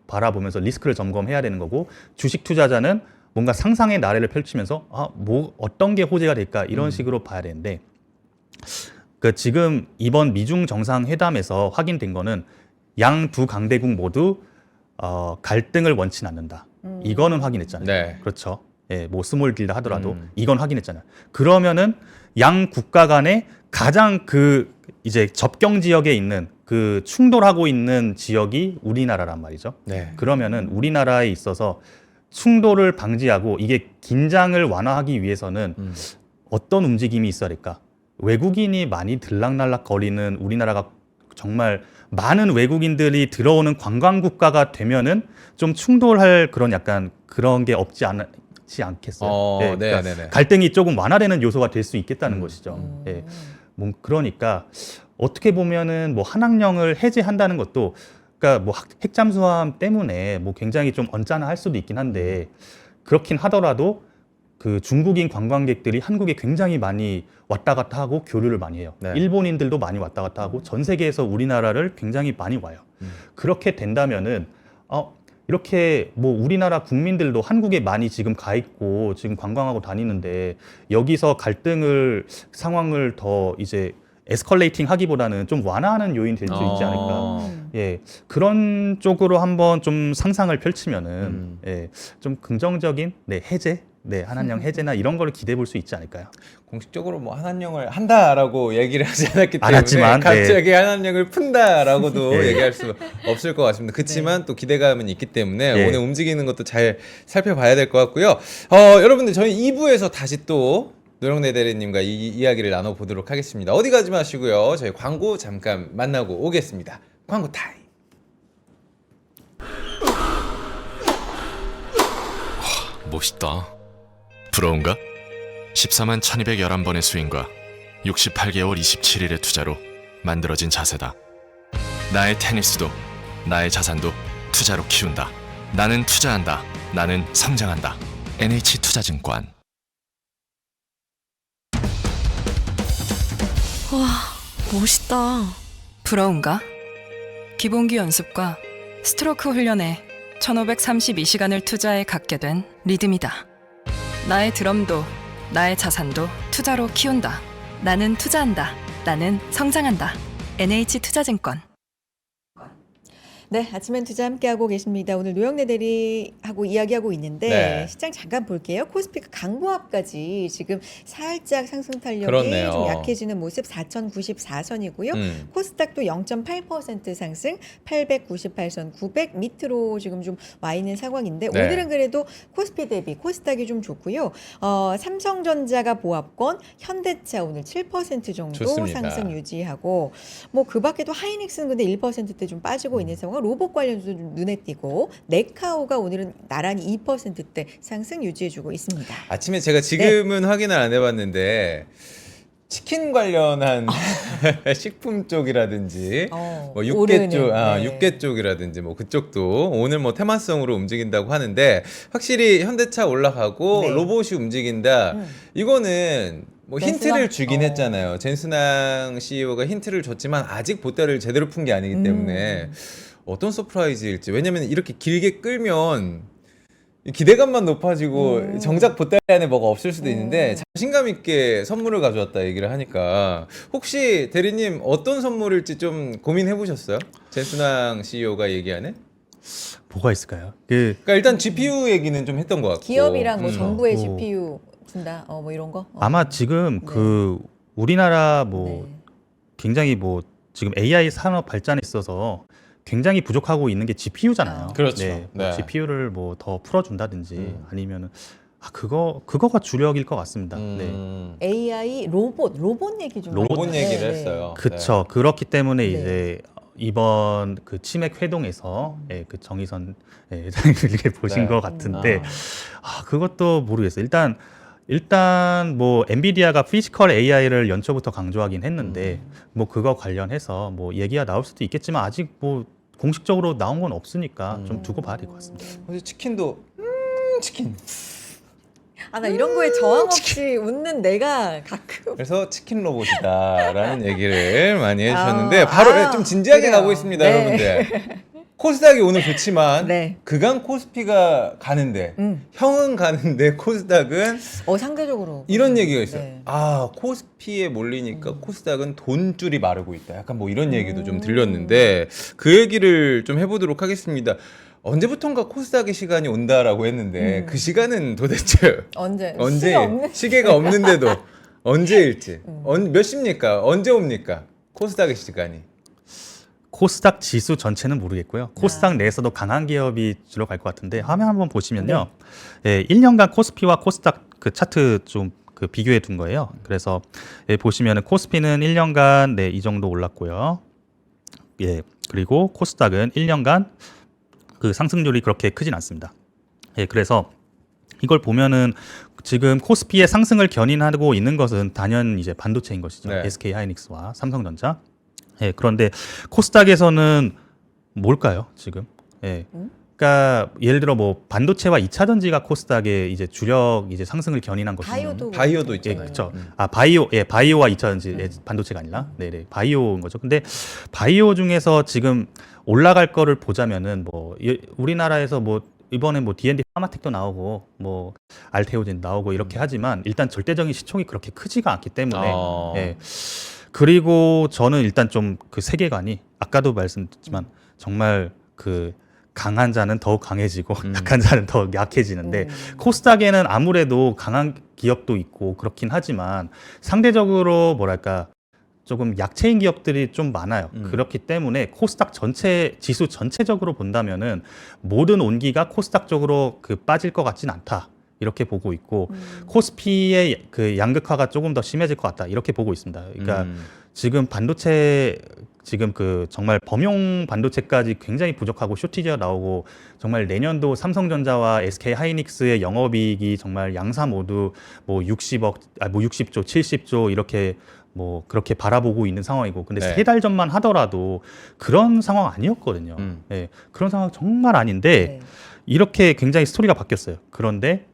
바라보면서 리스크를 점검해야 되는 거고 주식 투자자는 뭔가 상상의 나래를 펼치면서 뭐 어떤 게 호재가 될까 이런 식으로 봐야 되는데 그 지금 이번 미중 정상회담에서 확인된 거는 양 두 강대국 모두 갈등을 원치는 않는다. 이거는 확인했잖아요. 네. 그렇죠. 예, 뭐 스몰 딜다 하더라도 이건 확인했잖아요. 그러면은 양 국가 간에 가장 그 이제 접경 지역에 있는 그 충돌하고 있는 지역이 우리나라란 말이죠. 네. 그러면은 우리나라에 있어서 충돌을 방지하고 이게 긴장을 완화하기 위해서는 어떤 움직임이 있어야 될까? 외국인이 많이 들락날락 거리는 우리나라가 정말 많은 외국인들이 들어오는 관광 국가가 되면은 좀 충돌할 그런 약간 그런 게 없지 않겠어요. 예, 그러니까 네네네. 갈등이 조금 완화되는 요소가 될 수 있겠다는 것이죠. 예. 뭐 그러니까 어떻게 보면은 뭐 한학령을 해제한다는 것도 그러니까 뭐 핵잠수함 때문에 뭐 굉장히 좀 언짢아할 수도 있긴 한데 그렇긴 하더라도 그 중국인 관광객들이 한국에 굉장히 많이 왔다 갔다 하고 교류를 많이 해요. 네. 일본인들도 많이 왔다 갔다 하고 전 세계에서 우리나라를 굉장히 많이 와요. 그렇게 된다면은 이렇게 뭐 우리나라 국민들도 한국에 많이 지금 가 있고 지금 관광하고 다니는데 여기서 상황을 더 이제 에스컬레이팅 하기보다는 좀 완화하는 요인이 될 수 있지 않을까. 음. 예, 그런 쪽으로 한번 좀 상상을 펼치면은 예, 좀 긍정적인 해제, 한한령 해제나 이런 거를 기대해 볼 수 있지 않을까요? 공식적으로 뭐 한한령을 한다라고 얘기를 하지 않았기 때문에 않았지만, 갑자기 한한령을 푼다라고도 네. 얘기할 수 없을 것 같습니다. 그렇지만 또 기대감은 있기 때문에 네. 오늘 움직이는 것도 잘 살펴봐야 될 것 같고요. 여러분들 저희 2부에서 다시 또 노영래 대리님과 이 이야기를 나눠보도록 하겠습니다. 어디 가지 마시고요. 저희 광고 잠깐 만나고 오겠습니다. 광고 타임. 멋있다. 부러운가? 14만 1211번의 스윙과 68개월 27일의 투자로 만들어진 자세다. 나의 테니스도 나의 자산도 투자로 키운다. 나는 투자한다. 나는 성장한다. NH투자증권. 와, 멋있다. 부러운가? 기본기 연습과 스트로크 훈련에 1532시간을 투자해 갖게 된 리듬이다. 나의 드럼도 나의 자산도 투자로 키운다. 나는 투자한다. 나는 성장한다. NH투자증권. 네, 아침엔 투자 함께하고 계십니다. 오늘 노영래 대리하고 이야기하고 있는데 네. 시장 잠깐 볼게요. 코스피가 강보합까지 지금 살짝 상승 탄력이 그렇네요. 좀 약해지는 모습 4,094선이고요. 코스닥도 0.8% 상승 898선 900 밑으로 지금 좀 와 있는 상황인데 네. 오늘은 그래도 코스피 대비 코스닥이 좀 좋고요. 삼성전자가 보합권, 현대차 오늘 7% 정도 좋습니다. 상승 유지하고 뭐 그 밖에도 하이닉스는 근데 1%대 좀 빠지고 있는 상황. 로봇 관련주도 좀 눈에 띄고 네카오가 오늘은 나란히 2%대 상승 유지해주고 있습니다. 아침에 제가 지금은 확인을 안 해봤는데 치킨 관련한 식품 쪽이라든지 뭐 육개 오르는, 쪽, 네. 육개 쪽이라든지 뭐 그쪽도 오늘 뭐 테마성으로 움직인다고 하는데 확실히 현대차 올라가고 네. 로봇이 움직인다. 이거는 뭐 젠스낭? 힌트를 주긴 했잖아요. 젠스낭 CEO가 힌트를 줬지만 아직 보따리를 제대로 푼 게 아니기 때문에 어떤 서프라이즈일지. 왜냐면 이렇게 길게 끌면 기대감만 높아지고 정작 보따리 안에 뭐가 없을 수도 있는데 자신감 있게 선물을 가져왔다 얘기를 하니까 혹시 대리님 어떤 선물일지 좀 고민해 보셨어요? 젠스낭 CEO가 얘기하는? 뭐가 있을까요? 그러니까 일단 GPU 얘기는 좀 했던 것 같고 기업이랑 뭐 정부의 오. GPU 준다. 뭐 이런 거. 아마 지금 그 우리나라 뭐 네. 굉장히 뭐 지금 AI 산업 발전에 있어서 굉장히 부족하고 있는 게 GPU잖아요. 그렇죠. 뭐 네. GPU를 뭐 더 풀어준다든지 아니면은 그거가 주력일 것 같습니다. 네. AI 로봇 얘기 좀 로봇 많이 얘기를 네, 네. 했어요. 그쵸. 그렇기 때문에 네. 이제 이번 그 치맥 회동에서 그 정의선 회장님 이렇게 보신 네. 것 같은데 그것도 모르겠어요. 일단 뭐 엔비디아가 피지컬 AI를 연초부터 강조하긴 했는데 뭐 그거 관련해서 뭐 얘기가 나올 수도 있겠지만 아직 뭐 공식적으로 나온 건 없으니까 좀 두고 봐야 될 것 같습니다. 혹시 치킨도 치킨. 아, 나 이런 거에 저항 없이 웃는 내가 가끔 그래서 치킨 로봇이다라는 얘기를 많이 해주셨는데 아, 바로 좀 진지하게 그래요. 가고 있습니다, 네. 여러분들. 코스닥이 오늘 좋지만 네. 그간 코스피가 가는데 형은 가는데 코스닥은 상대적으로 이런 얘기가 있어요. 네. 코스피에 몰리니까 코스닥은 돈줄이 마르고 있다. 약간 뭐 이런 얘기도 좀 들렸는데 그 얘기를 좀 해보도록 하겠습니다. 언제부턴가 코스닥의 시간이 온다라고 했는데 그 시간은 도대체 언제 언제 없는 시계가 없는데도 언제일지 몇 시입니까? 언제 옵니까? 코스닥의 시간이. 코스닥 지수 전체는 모르겠고요. 코스닥 내에서도 강한 기업이 주로 갈 것 같은데 화면 한번 보시면요. 1년간 코스피와 코스닥 그 차트 좀 그 비교해 둔 거예요. 그래서 보시면은 코스피는 1년간 이 정도 올랐고요. 그리고 코스닥은 1년간 그 상승률이 그렇게 크진 않습니다. 그래서 이걸 보면은 지금 코스피의 상승을 견인하고 있는 것은 단연 이제 반도체인 것이죠. 네. SK 하이닉스와 삼성전자. 그런데 코스닥에서는 뭘까요, 지금? 그러니까 예를 들어 뭐 반도체와 2차 전지가 코스닥의 이제 주력 이제 상승을 견인한 것이죠. 바이오도 있잖아요. 그렇죠. 바이오와 2차 전지 반도체가 아니라 바이오인 거죠. 근데 바이오 중에서 지금 올라갈 거를 보자면은 뭐 우리나라에서 뭐 이번에 뭐 D&D 파마텍도 나오고 뭐 알테오젠 나오고 이렇게 하지만 일단 절대적인 시총이 그렇게 크지가 않기 때문에 그리고 저는 일단 좀 그 세계관이 아까도 말씀드렸지만 정말 그 강한 자는 더욱 강해지고 약한 자는 더 약해지는데 코스닥에는 아무래도 강한 기업도 있고 그렇긴 하지만 상대적으로 뭐랄까 조금 약체인 기업들이 좀 많아요. 그렇기 때문에 코스닥 전체 지수 전체적으로 본다면은 모든 온기가 코스닥 쪽으로 그 빠질 것 같진 않다. 이렇게 보고 있고 코스피의 그 양극화가 조금 더 심해질 것 같다. 이렇게 보고 있습니다. 그러니까 지금 반도체 지금 그 정말 범용 반도체까지 굉장히 부족하고 쇼티지가 나오고 정말 내년도 삼성전자와 SK 하이닉스의 영업이익이 정말 양사 모두 뭐 60조, 70조 이렇게 뭐 그렇게 바라보고 있는 상황이고 근데 네. 3달 전만 하더라도 그런 상황 아니었거든요. 네, 그런 상황 정말 아닌데 네. 이렇게 굉장히 스토리가 바뀌었어요. 그런데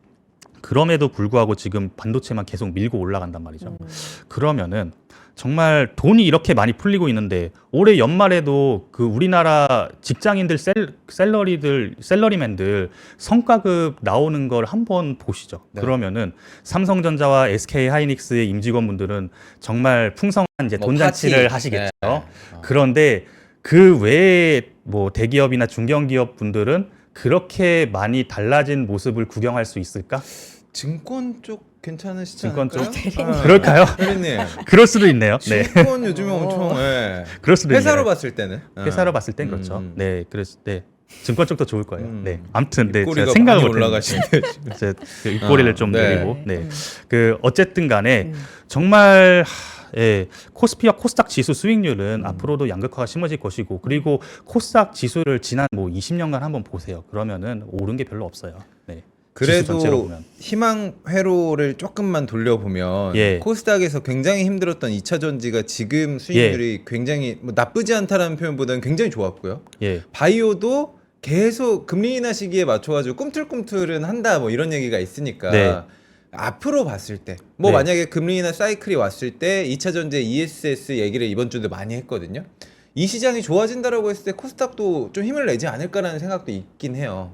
그럼에도 불구하고 지금 반도체만 계속 밀고 올라간단 말이죠. 그러면은 정말 돈이 이렇게 많이 풀리고 있는데 올해 연말에도 그 우리나라 직장인들 셀러리맨들 성과급 나오는 걸 한번 보시죠. 네. 그러면은 삼성전자와 SK 하이닉스의 임직원분들은 정말 풍성한 이제 뭐 돈잔치를 파티. 하시겠죠. 네. 그런데 그 외에 뭐 대기업이나 중견기업 분들은 그렇게 많이 달라진 모습을 구경할 수 있을까? 증권 쪽 괜찮으시지 증권 않을까요? 쪽? 아, 그럴까요? 혜리님. 그럴 수도 있네요. 네. 증권 요즘에 엄청 예. 그럴 수도 회사로 있네요. 봤을 때는 회사로 봤을 땐 그렇죠. 음. 네, 그래서 네. 증권 쪽도 좋을 거예요. 네. 아무튼 네, 꼬리가 제가 생각을 많이 못 올라가시는데 제 입꼬리를 아, 좀 네. 내리고 네. 그 어쨌든 간에 정말 예, 코스피와 코스닥 지수 수익률은 앞으로도 양극화가 심해질 것이고 그리고 코스닥 지수를 지난 뭐 20년간 한번 보세요. 그러면은 오른 게 별로 없어요. 네. 지수 전체로 그래도 보면. 희망 회로를 조금만 돌려보면 예. 코스닥에서 굉장히 힘들었던 2차 전지가 지금 수익률이 굉장히 뭐 나쁘지 않다라는 표현보다는 굉장히 좋았고요. 예. 바이오도 계속 금리 인하 시기에 맞춰가지고 꿈틀꿈틀은 한다 뭐 이런 얘기가 있으니까 네. 앞으로 봤을 때 뭐 네. 만약에 금리 인하 사이클이 왔을 때 2차 전지 ESS 얘기를 이번 주도 많이 했거든요. 이 시장이 좋아진다라고 했을 때 코스닥도 좀 힘을 내지 않을까라는 생각도 있긴 해요.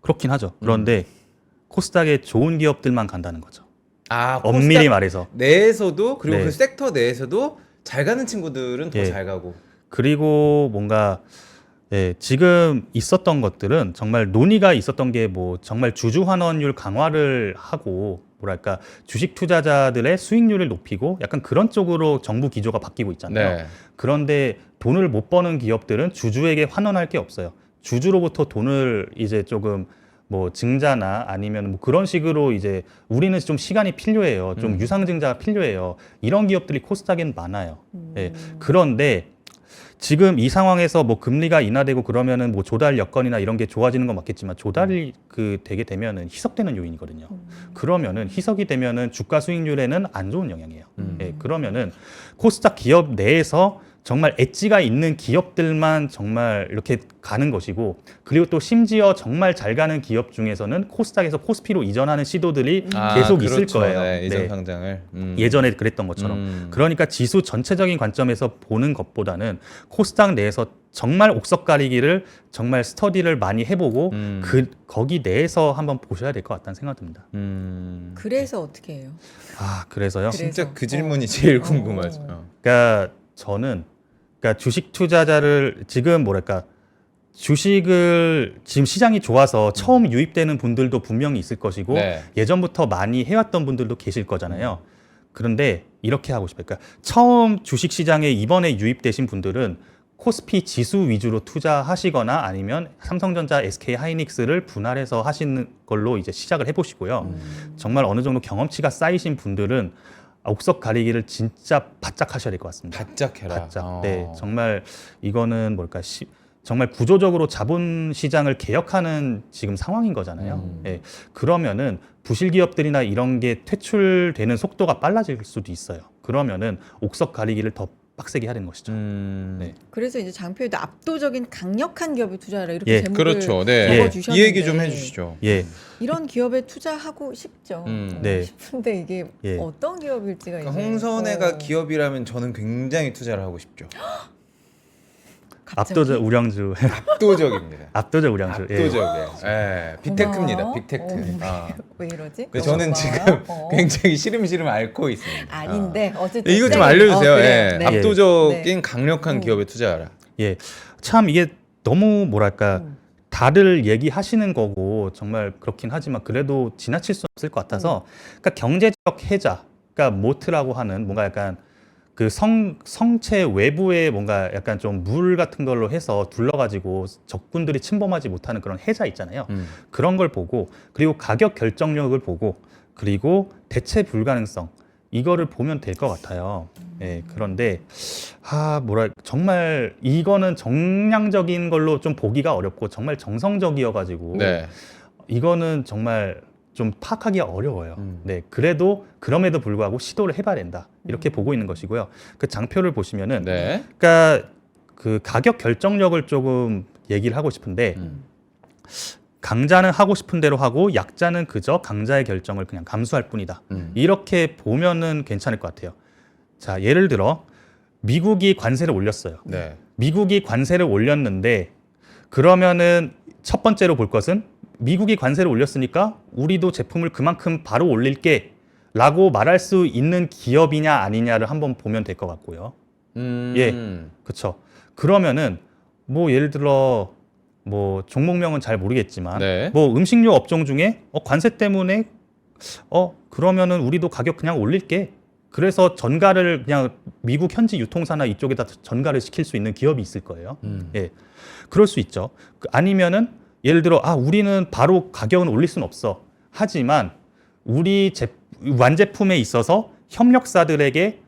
그렇긴 하죠. 그런데 코스닥에 좋은 기업들만 간다는 거죠. 아, 엄밀히 코스닥 말해서. 내에서도 그리고 네. 그 섹터 내에서도 잘 가는 친구들은 더 예. 잘 가고. 그리고 뭔가 예, 지금 있었던 것들은 정말 논의가 있었던 게 뭐 정말 주주 환원율 강화를 하고 뭐랄까 주식 투자자들의 수익률을 높이고 약간 그런 쪽으로 정부 기조가 바뀌고 있잖아요. 네. 그런데 돈을 못 버는 기업들은 주주에게 환원할 게 없어요. 주주로부터 돈을 이제 조금 뭐 증자나 아니면 뭐 그런 식으로 이제 우리는 좀 시간이 필요해요. 좀 유상증자가 필요해요. 이런 기업들이 코스닥엔 많아요. 예. 그런데 지금 이 상황에서 뭐 금리가 인하되고 그러면은 뭐 조달 여건이나 이런 게 좋아지는 건 맞겠지만 조달이 그 되게 되면은 희석되는 요인이거든요. 그러면은 희석이 되면은 주가 수익률에는 안 좋은 영향이에요. 예, 그러면은 코스닥 기업 내에서 정말 엣지가 있는 기업들만 정말 이렇게 가는 것이고 그리고 또 심지어 정말 잘 가는 기업 중에서는 코스닥에서 코스피로 이전하는 시도들이 계속 있을 그렇죠. 거예요. 네, 이전 네. 상장을. 예전에 그랬던 것처럼. 그러니까 지수 전체적인 관점에서 보는 것보다는 코스닥 내에서 정말 옥석 가리기를 정말 스터디를 많이 해보고 거기 내에서 한번 보셔야 될 것 같다는 생각이 듭니다. 그래서 어떻게 해요? 아, 그래서요? 그래. 진짜 그래서. 그 질문이 제일 궁금하죠. 그러니까 저는 그러니까 주식 투자자를 지금 뭐랄까 주식을 지금 시장이 좋아서 처음 유입되는 분들도 분명히 있을 것이고 네. 예전부터 많이 해왔던 분들도 계실 거잖아요. 그런데 이렇게 하고 싶어요. 그러니까 처음 주식 시장에 이번에 유입되신 분들은 코스피 지수 위주로 투자하시거나 아니면 삼성전자, SK 하이닉스를 분할해서 하시는 걸로 이제 시작을 해보시고요. 정말 어느 정도 경험치가 쌓이신 분들은 옥석 가리기를 진짜 바짝 하셔야 될 것 같습니다. 바짝 해라. 바짝. 네, 정말 이거는 뭘까? 정말 구조적으로 자본 시장을 개혁하는 지금 상황인 거잖아요. 네, 그러면은 부실 기업들이나 이런 게 퇴출되는 속도가 빨라질 수도 있어요. 그러면은 옥석 가리기를 더 빡세게 해야 되는 것이죠. 네. 그래서 이제 장표에도 압도적인 강력한 기업에 투자하라 이렇게 예, 제목을 그렇죠. 네. 적어주셨는데 이 얘기 좀 해주시죠. 예, 이런 기업에 투자하고 싶죠. 네. 싶은데 이게 예. 어떤 기업일지가 그러니까 이제 홍선혜가 기업이라면 저는 굉장히 투자를 하고 싶죠. 압도적 우량주. 압도적입니다. 압도적 우량주. 예. 압도적이에요. 예, 빅테크입니다. 고마워요. 빅테크. 아. 왜 이러지? 그 저는 너무 지금 고마워. 굉장히 시름시름 앓고 있습니다. 아닌데 어쨌든 네, 이거 좀 네. 알려주세요. 그래요. 예. 네. 압도적인 강력한 기업에 투자하라. 예. 참 이게 너무 뭐랄까 다들 얘기하시는 거고 정말 그렇긴 하지만 그래도 지나칠 수 없을 것 같아서 그러니까 경제적 해자, 그러니까 모트라고 하는 뭔가 약간 그 성체 외부에 뭔가 약간 좀 물 같은 걸로 해서 둘러가지고 적군들이 침범하지 못하는 그런 해자 있잖아요. 그런 걸 보고 그리고 가격 결정력을 보고 그리고 대체 불가능성 이거를 보면 될 것 같아요. 예, 그런데 정말 이거는 정량적인 걸로 좀 보기가 어렵고 정말 정성적이어가지고 네. 이거는 정말 좀 파악하기가 어려워요. 네, 그래도 그럼에도 불구하고 시도를 해봐야 된다 이렇게 보고 있는 것이고요. 그 장표를 보시면은, 네. 그러니까 그 가격 결정력을 조금 얘기를 하고 싶은데. 강자는 하고 싶은 대로 하고 약자는 그저 강자의 결정을 그냥 감수할 뿐이다. 이렇게 보면은 괜찮을 것 같아요. 자, 예를 들어 미국이 관세를 올렸어요. 네. 미국이 관세를 올렸는데 그러면은 첫 번째로 볼 것은 미국이 관세를 올렸으니까 우리도 제품을 그만큼 바로 올릴게 라고 말할 수 있는 기업이냐 아니냐를 한번 보면 될 것 같고요. 예, 그렇죠. 그러면은 뭐 예를 들어 뭐 종목명은 잘 모르겠지만 네. 뭐 음식료 업종 중에 관세 때문에 그러면은 우리도 가격 그냥 올릴게. 그래서 전가를 그냥 미국 현지 유통사나 이쪽에다 전가를 시킬 수 있는 기업이 있을 거예요. 예, 그럴 수 있죠. 아니면은 예를 들어 우리는 바로 가격은 올릴 수는 없어. 하지만 우리 완제품에 있어서 협력사들에게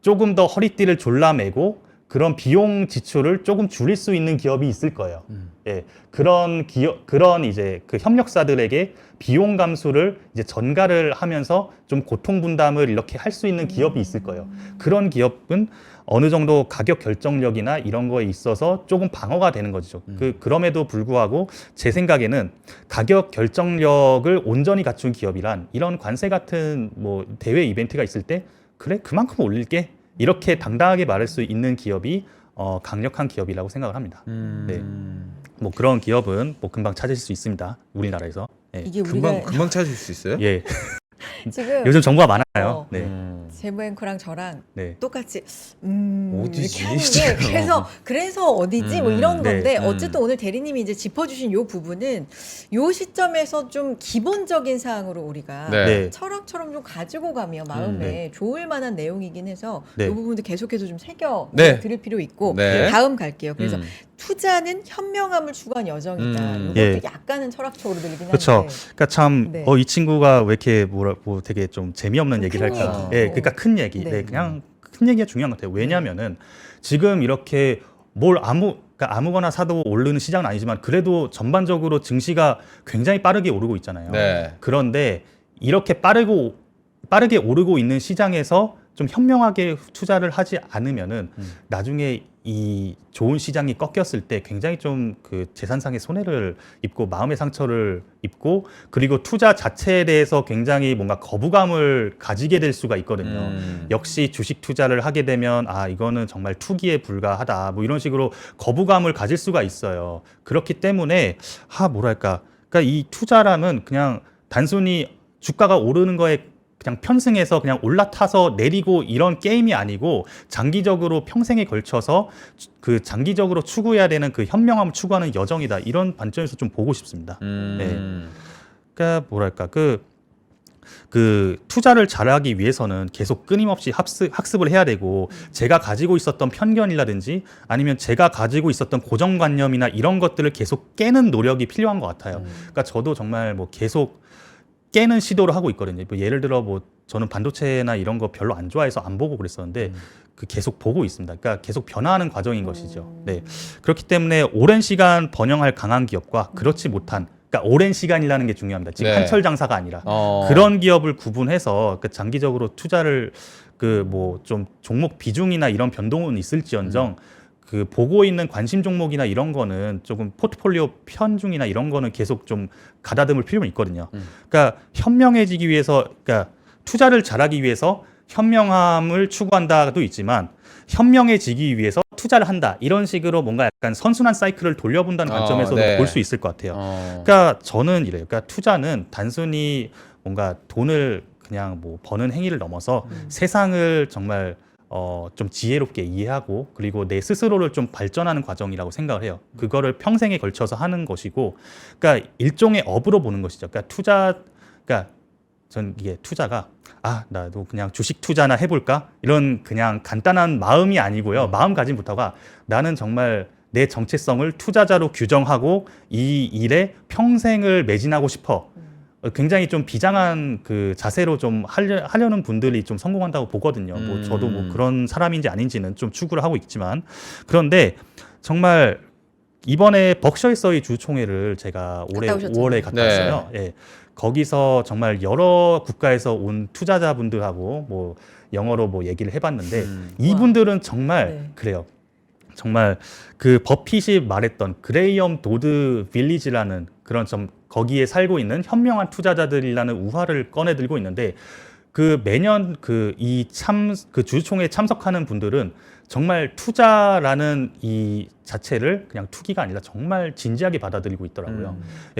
조금 더 허리띠를 졸라매고 그런 비용 지출을 조금 줄일 수 있는 기업이 있을 거예요. 예, 그런 이제 그 협력사들에게 비용 감수를 이제 전가를 하면서 좀 고통 분담을 이렇게 할 수 있는 기업이 있을 거예요. 그런 기업은 어느 정도 가격 결정력이나 이런 거에 있어서 조금 방어가 되는 거죠. 그럼에도 불구하고 제 생각에는 가격 결정력을 온전히 갖춘 기업이란 이런 관세 같은 뭐 대회 이벤트가 있을 때 그래 그만큼 올릴게. 이렇게 당당하게 말할 수 있는 기업이 강력한 기업이라고 생각을 합니다. 네, 뭐 그런 기업은 뭐 금방 찾으실 수 있습니다. 우리나라에서. 예. 이게 우리가 금방 찾을 수 있어요? 예. 지금 요즘 정보가 많아요. 네. 재무 앵커랑 저랑 네. 똑같이 어디지? 이렇게 하는 게 그래서 어디지 뭐 이런 네. 건데 어쨌든 오늘 대리님이 이제 짚어주신 요 부분은 요 시점에서 좀 기본적인 사항으로 우리가 네. 네. 철학처럼 좀 가지고 가면 마음에 네. 좋을 만한 내용이긴 해서 네. 이 부분도 계속해서 좀 새겨 네. 드릴 필요 있고 네. 다음 갈게요. 그래서 음. 투자는 현명함을 추구한 여정이다. 이것도 예. 약간은 철학적으로 들리긴 한데. 그렇죠. 그러니까 참 네. 이 친구가 왜 이렇게 뭐 되게 좀 재미없는 얘기를 큰 할까? 얘기. 예, 그러니까 큰 얘기. 네. 네, 그냥 큰 얘기가 중요한 것 같아요. 왜냐하면은 지금 이렇게 그러니까 아무거나 사도 오르는 시장은 아니지만 그래도 전반적으로 증시가 굉장히 빠르게 오르고 있잖아요. 네. 그런데 이렇게 빠르게 오르고 있는 시장에서 좀 현명하게 투자를 하지 않으면은 나중에 이 좋은 시장이 꺾였을 때 굉장히 좀 그 재산상의 손해를 입고 마음의 상처를 입고 그리고 투자 자체에 대해서 굉장히 뭔가 거부감을 가지게 될 수가 있거든요. 역시 주식 투자를 하게 되면 이거는 정말 투기에 불과하다 뭐 이런 식으로 거부감을 가질 수가 있어요. 그렇기 때문에 그러니까 이 투자라면 그냥 단순히 주가가 오르는 거에 그냥 편승해서 그냥 올라타서 내리고 이런 게임이 아니고 장기적으로 평생에 걸쳐서 그 장기적으로 추구해야 되는 그 현명함을 추구하는 여정이다. 이런 관점에서 좀 보고 싶습니다. 네. 그러니까 뭐랄까 그 투자를 잘하기 위해서는 계속 끊임없이 학습을 해야 되고 제가 가지고 있었던 편견이라든지 아니면 제가 가지고 있었던 고정관념이나 이런 것들을 계속 깨는 노력이 필요한 것 같아요. 그러니까 저도 정말 뭐 계속 깨는 시도를 하고 있거든요. 뭐 예를 들어 뭐 저는 반도체나 이런 거 별로 안 좋아해서 안 보고 그랬었는데 그 계속 보고 있습니다. 그러니까 계속 변화하는 과정인 것이죠. 네. 그렇기 때문에 오랜 시간 번영할 강한 기업과 그렇지 못한 그러니까 오랜 시간이라는 게 중요합니다. 지금 네. 한철 장사가 아니라 그런 기업을 구분해서 장기적으로 투자를 그 뭐 좀 종목 비중이나 이런 변동은 있을지언정 그 보고 있는 관심 종목이나 이런 거는 조금 포트폴리오 편중이나 이런 거는 계속 좀 가다듬을 필요는 있거든요. 그러니까 현명해지기 위해서, 그러니까 투자를 잘하기 위해서 현명함을 추구한다도 있지만 현명해지기 위해서 투자를 한다 이런 식으로 뭔가 약간 선순환 사이클을 돌려본다는 관점에서도 네. 볼 수 있을 것 같아요. 그러니까 저는 이래요. 그러니까 투자는 단순히 뭔가 돈을 그냥 뭐 버는 행위를 넘어서 세상을 정말 좀 지혜롭게 이해하고 그리고 내 스스로를 좀 발전하는 과정이라고 생각을 해요. 그거를 평생에 걸쳐서 하는 것이고, 그러니까 일종의 업으로 보는 것이죠. 그러니까 전 이게 투자가 나도 그냥 주식 투자나 해볼까 이런 그냥 간단한 마음이 아니고요. 마음가짐부터가 나는 정말 내 정체성을 투자자로 규정하고 이 일에 평생을 매진하고 싶어. 굉장히 좀 비장한 그 자세로 좀 하려는 분들이 좀 성공한다고 보거든요. 뭐 저도 뭐 그런 사람인지 아닌지는 좀 추구를 하고 있지만, 그런데 정말 이번에 벅셔이서의 주총회를 제가 올해 갔다 오셨잖아요. 5월에 갔다 왔어요. 예. 거기서 정말 여러 국가에서 온 투자자분들하고 뭐 영어로 뭐 얘기를 해봤는데 이분들은 정말 네. 그래요. 정말 그 버핏이 말했던 그레이엄 도드 빌리지라는 그런 좀 거기에 살고 있는 현명한 투자자들이라는 우화를 꺼내들고 있는데, 그 매년 그 주총에 참석하는 분들은 정말 투자라는 이 자체를 그냥 투기가 아니라 정말 진지하게 받아들이고 있더라고요.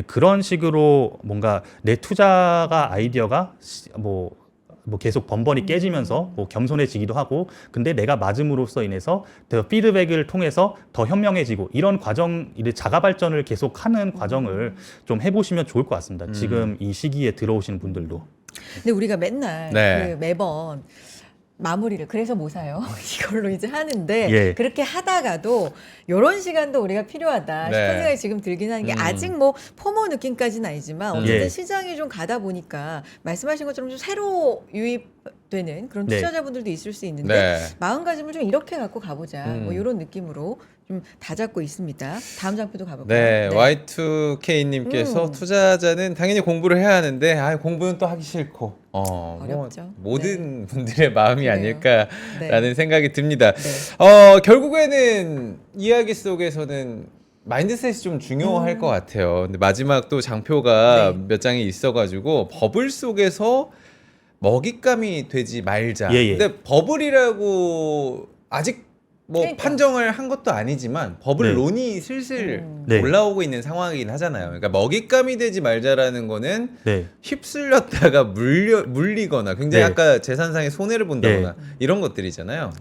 그런 식으로 뭔가 내 투자가 아이디어가 뭐 계속 번번이 깨지면서 뭐 겸손해지기도 하고, 근데 내가 맞음으로써 인해서 더 피드백을 통해서 더 현명해지고 이런 과정, 이 자가 발전을 계속하는 과정을 좀 해보시면 좋을 것 같습니다. 지금 이 시기에 들어오신 분들도. 근데 우리가 맨날 네. 그 매번 마무리를 그래서 뭐 사요? 이걸로 이제 하는데 예. 그렇게 하다가도 이런 시간도 우리가 필요하다 네. 싶은 생각이 지금 들긴 하는 게 아직 뭐 포모 느낌까지는 아니지만 어쨌든 예. 시장이 좀 가다 보니까 말씀하신 것처럼 좀 새로 유입되는 그런 네. 투자자분들도 있을 수 있는데 네. 마음가짐을 좀 이렇게 갖고 가보자 뭐 이런 느낌으로 좀 다잡고 있습니다. 다음 장표도 가볼까요? 네, Y2K님께서 투자자는 당연히 공부를 해야 하는데 공부는 또 하기 싫고 어렵죠. 뭐 모든 분들의 마음이 그래요. 아닐까라는 네. 생각이 듭니다. 네. 결국에는 이야기 속에서는 마인드셋이 좀 중요할 것 같아요. 근데 마지막 또 장표가 네. 몇 장이 있어가지고 버블 속에서 먹잇감이 되지 말자. 예, 예. 근데 버블이라고 아직 뭐 그러니까. 판정을 한 것도 아니지만 버블론이 슬슬 네. 올라오고 있는 상황이긴 하잖아요. 그러니까 먹잇감이 되지 말자라는 거는 네. 휩쓸렸다가 물리거나 굉장히 네. 아까 재산상의 손해를 본다거나 이런 것들이잖아요.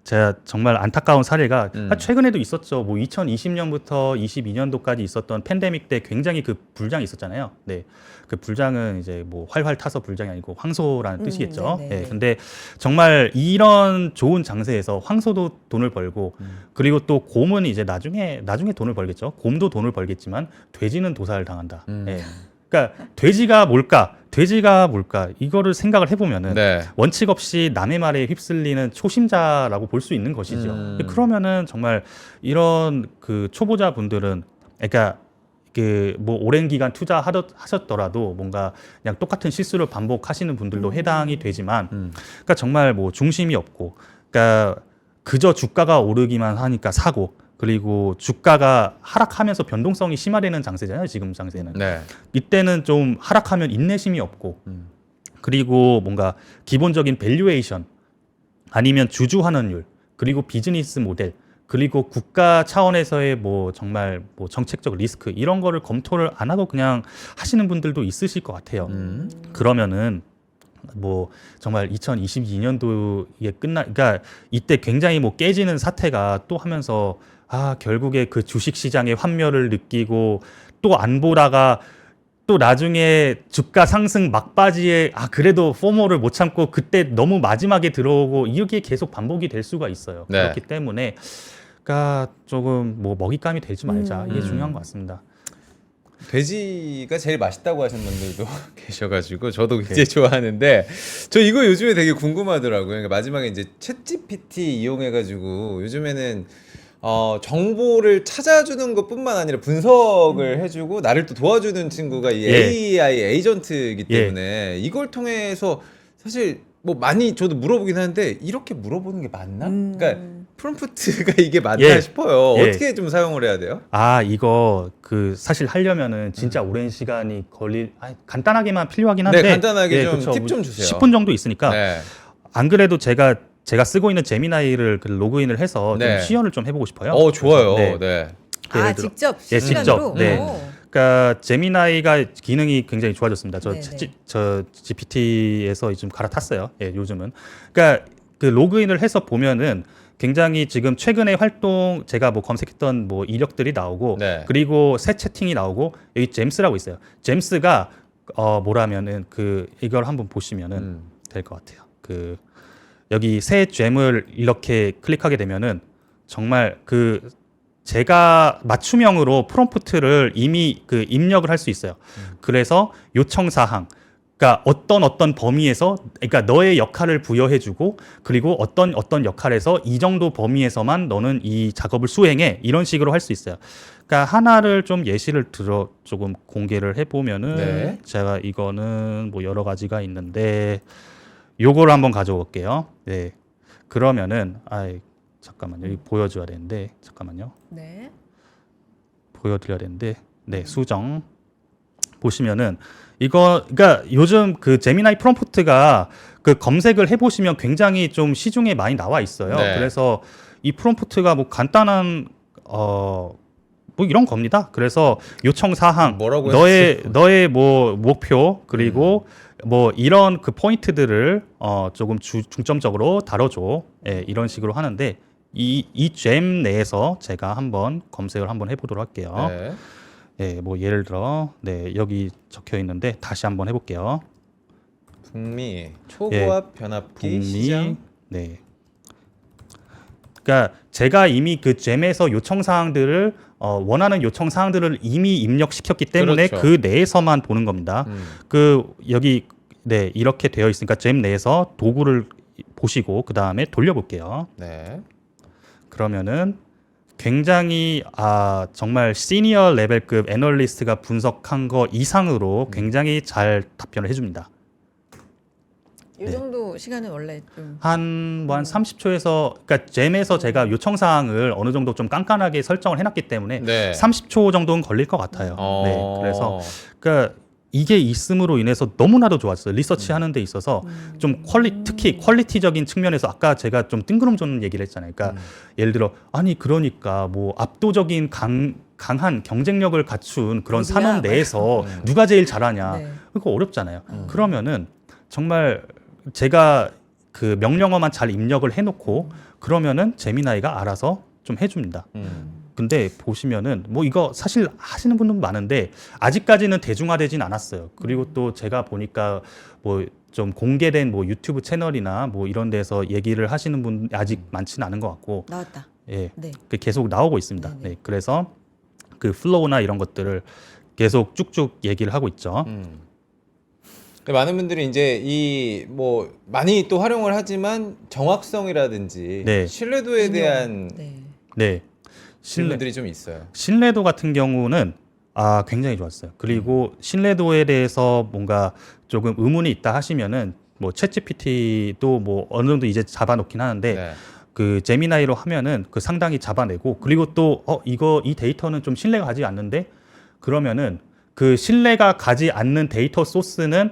제가 정말 안타까운 사례가 음. 최근에도 있었죠. 뭐 2020년부터 22년도까지 있었던 팬데믹 때 굉장히 그 불장이 있었잖아요. 네. 그 불장은 이제 뭐 활활 타서 불장이 아니고 황소라는 뜻이겠죠. 네네. 네. 근데 정말 이런 좋은 장세에서 황소도 돈을 벌고 그리고 또 곰은 이제 나중에 돈을 벌겠죠. 곰도 돈을 벌겠지만 돼지는 도살을 당한다. 네. 그러니까 돼지가 뭘까? 이거를 생각을 해보면은 네. 원칙 없이 남의 말에 휩쓸리는 초심자라고 볼 수 있는 것이죠. 그러면은 정말 이런 그 초보자 분들은, 그러니까 그 뭐 오랜 기간 투자하셨더라도 뭔가 그냥 똑같은 실수를 반복하시는 분들도 해당이 되지만, 그러니까 정말 뭐 중심이 없고, 그러니까 그저 주가가 오르기만 하니까 사고, 그리고 주가가 하락하면서 변동성이 심화되는 장세잖아요. 지금 장세는. 네. 이때는 좀 하락하면 인내심이 없고, 그리고 뭔가 기본적인 밸류에이션 아니면 주주 환원율, 그리고 비즈니스 모델, 그리고 국가 차원에서의 뭐 정말 뭐 정책적 리스크 이런 거를 검토를 안 하고 그냥 하시는 분들도 있으실 것 같아요. 그러면은 뭐 정말 2022년도에 그러니까 이때 굉장히 뭐 깨지는 사태가 또 하면서 결국에 그 주식 시장의 환멸을 느끼고 또 안 보다가 또 나중에 주가 상승 막바지에 그래도 포모를 못 참고 그때 너무 마지막에 들어오고 이게 계속 반복이 될 수가 있어요. 네. 그렇기 때문에 그러니까 조금 뭐 먹잇감이 되지 말자. 이게 중요한 것 같습니다. 돼지가 제일 맛있다고 하시는 분들도 계셔가지고 저도 굉장히 좋아하는데 저 이거 요즘에 되게 궁금하더라고요. 그러니까 마지막에 이제 챗GPT 이용해가지고 요즘에는 정보를 찾아주는 것뿐만 아니라 분석을 해주고 나를 또 도와주는 친구가 이 AI 에이전트이기 때문에 이걸 통해서 사실 뭐 많이 저도 물어보긴 하는데 이렇게 물어보는 게 맞나? 그러니까 프롬프트가 이게 맞나 싶어요. 어떻게 좀 사용을 해야 돼요? 이거 그 사실 하려면은 진짜 오랜 시간이 간단하게만 필요하긴 한데 네, 간단하게 좀 그쵸. 팁 좀 주세요. 10분 정도 있으니까 네. 안 그래도 제가 제가 쓰고 있는 제미나이를 그 로그인을 해서 네. 좀 시연을 좀 해보고 싶어요. 좋아요. 네. 네. 예를 들어- 직접 예, 실시간으로? 직접. 네. 오. 그러니까 제미나이가 기능이 굉장히 좋아졌습니다. 네네. 저 GPT에서 좀 갈아탔어요. 예, 요즘은. 그러니까 그 로그인을 해서 보면은 굉장히 지금 최근에 활동 제가 뭐 검색했던 뭐 이력들이 나오고 네. 그리고 새 채팅이 나오고 여기 잼스라고 있어요. 잼스가 뭐라면은 그 이걸 한번 보시면은 될 것 같아요. 그 여기 새 잼을 이렇게 클릭하게 되면은 정말 그 제가 맞춤형으로 프롬프트를 이미 그 입력을 할 수 있어요. 그래서 요청 사항, 그러니까 어떤 범위에서, 그러니까 너의 역할을 부여해주고 그리고 어떤 역할에서 이 정도 범위에서만 너는 이 작업을 수행해, 이런 식으로 할 수 있어요. 그러니까 하나를 좀 예시를 들어 조금 공개를 해보면은 네. 제가 이거는 뭐 여러 가지가 있는데 요거를 한번 가져올게요. 네, 그러면은 잠깐만요. 여기 보여줘야 되는데 잠깐만요. 네. 보여드려야 되는데 네, 수정 보시면은 이거 그러니까 요즘 그 제미나이 프롬프트가 그 검색을 해보시면 굉장히 좀 시중에 많이 나와 있어요. 네. 그래서 이 프롬프트가 뭐 간단한 뭐 이런 겁니다. 그래서 요청 사항, 뭐라고 너의 뭐 목표 그리고 뭐 이런 그 포인트들을 조금 중점적으로 다뤄줘. 예, 이런 식으로 하는데 이 잼 내에서 제가 한번 검색을 한번 해보도록 할게요. 네. 예, 뭐 예를 들어 네, 여기 적혀 있는데 다시 한번 해볼게요. 북미 초고압 변압기 시장. 북미 네. 그러니까 제가 이미 그 잼에서 요청 사항들을 원하는 요청 사항들을 이미 입력시켰기 때문에 그렇죠. 그 내에서만 보는 겁니다. 그 여기 네, 이렇게 되어 있으니까 잼 내에서 도구를 보시고 그 다음에 돌려볼게요. 네. 그러면은 굉장히 정말 시니어 레벨급 애널리스트가 분석한 거 이상으로 굉장히 잘 답변을 해줍니다. 이 정도 시간은 원래 좀 한 30초에서 그러니까 잼에서 제가 요청 사항을 어느 정도 좀 깐깐하게 설정을 해놨기 때문에 네. 30초 정도는 걸릴 것 같아요. 어. 네, 그래서 그러니까 이게 있음으로 인해서 너무나도 좋았어요. 리서치 하는 데 있어서 좀 특히 퀄리티적인 측면에서 아까 제가 좀 뜬구름 줬는 얘기를 했잖아요. 그러니까 예를 들어 그러니까 뭐 압도적인 강한 경쟁력을 갖춘 그런 누구야? 산업 내에서 누가 제일 잘하냐. 네. 그거 어렵잖아요. 그러면은 정말 제가 그 명령어만 잘 입력을 해놓고 그러면은 제미나이가 알아서 좀 해줍니다. 근데 보시면은 뭐 이거 사실 하시는 분도 많은데 아직까지는 대중화되진 않았어요. 그리고 또 제가 보니까 뭐 좀 공개된 뭐 유튜브 채널이나 뭐 이런 데서 얘기를 하시는 분 아직 많지는 않은 것 같고 나왔다. 예, 네. 그 계속 나오고 있습니다. 네네. 네, 그래서 그 플로우나 이런 것들을 계속 쭉쭉 얘기를 하고 있죠. 많은 분들이 이제 이 뭐 많이 또 활용을 하지만 정확성이라든지 네. 신뢰도에 인용. 대한 네. 네, 질문들이 좀 있어요. 신뢰도 같은 경우는 굉장히 좋았어요. 그리고 신뢰도에 대해서 뭔가 조금 의문이 있다 하시면은 뭐 챗GPT도 뭐 어느 정도 이제 잡아놓긴 하는데 네. 그 제미나이로 하면은 그 상당히 잡아내고 그리고 또 이 데이터는 좀 신뢰가 가지 않는데 그러면은 그 신뢰가 가지 않는 데이터 소스는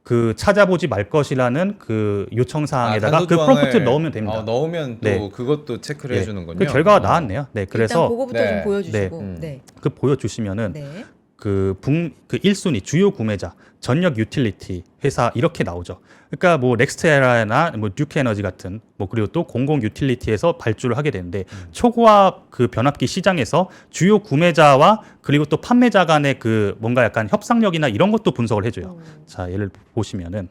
그 찾아보지 말 것이라는 그 요청 사항에다가 그 프롬프트를 넣으면 됩니다. 넣으면 또 네. 그것도 체크를 예, 해주는군요. 그 결과가 나왔네요. 네, 일단 그래서 그거부터 네. 좀 보여주시고. 네. 네. 그 보여주시면은 네. 그 1순위 주요 구매자 전력 유틸리티 회사 이렇게 나오죠. 그러니까 뭐 넥스테라나 뭐 듀크 에너지 같은 뭐 그리고 또 공공 유틸리티에서 발주를 하게 되는데 초고압 그 변압기 시장에서 주요 구매자와 그리고 또 판매자 간의 그 뭔가 약간 협상력이나 이런 것도 분석을 해줘요. 자, 예를 보시면은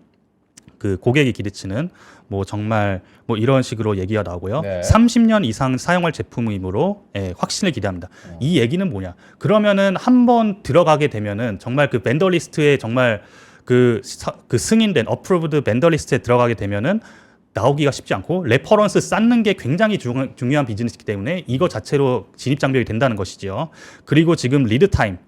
그 고객이 기대치는 뭐 정말 뭐 이런 식으로 얘기가 나오고요. 네. 30년 이상 사용할 제품이므로 확신을 기대합니다. 이 얘기는 뭐냐? 그러면은 한번 들어가게 되면은 정말 그 벤더 리스트에 정말 그 승인된 어프로브드 벤더 리스트에 들어가게 되면은 나오기가 쉽지 않고 레퍼런스 쌓는 게 굉장히 중요한 비즈니스이기 때문에 이거 자체로 진입 장벽이 된다는 것이죠. 그리고 지금 리드 타임,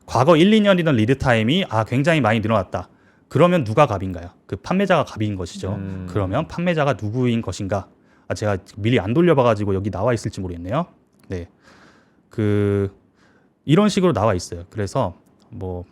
과거 1, 2년이던 리드 타임이 굉장히 많이 늘어났다. 그러면 누가 갑인가요? 그 판매자가 갑인 것이죠. 그러면 판매자가 누구인 것인가? 제가 미리 안 돌려봐가지고 여기 나와 있을지 모르겠네요. 네, 그 이런 식으로 나와 있어요. 그래서 뭐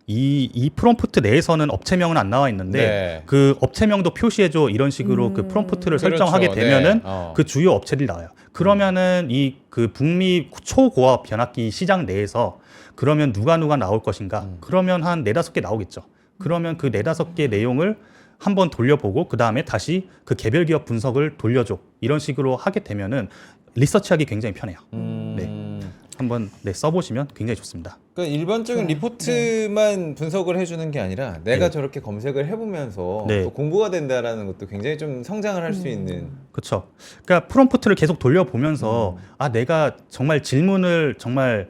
이 프롬프트 내에서는 업체명은 안 나와 있는데 네. 그 업체명도 표시해줘 이런 식으로 그 프롬프트를 설정하게 그렇죠. 되면은 네. 그 주요 업체들이 나와요. 그러면은 이 그 북미 초고압 변압기 시장 내에서 그러면 누가 나올 것인가? 그러면 한 4-5개 나오겠죠. 그러면 그 4-5개 내용을 한번 돌려보고 그 다음에 다시 그 개별 기업 분석을 돌려줘 이런 식으로 하게 되면은 리서치하기 굉장히 편해요. 한번 써보시면 굉장히 좋습니다. 그러니까 일반적인 좋아요. 리포트만 분석을 해주는 게 아니라 내가 네. 저렇게 검색을 해보면서 네. 또 공부가 된다라는 것도 굉장히 좀 성장을 할 수 있는. 그렇죠. 그러니까 프롬프트를 계속 돌려보면서 아 내가 정말 질문을 정말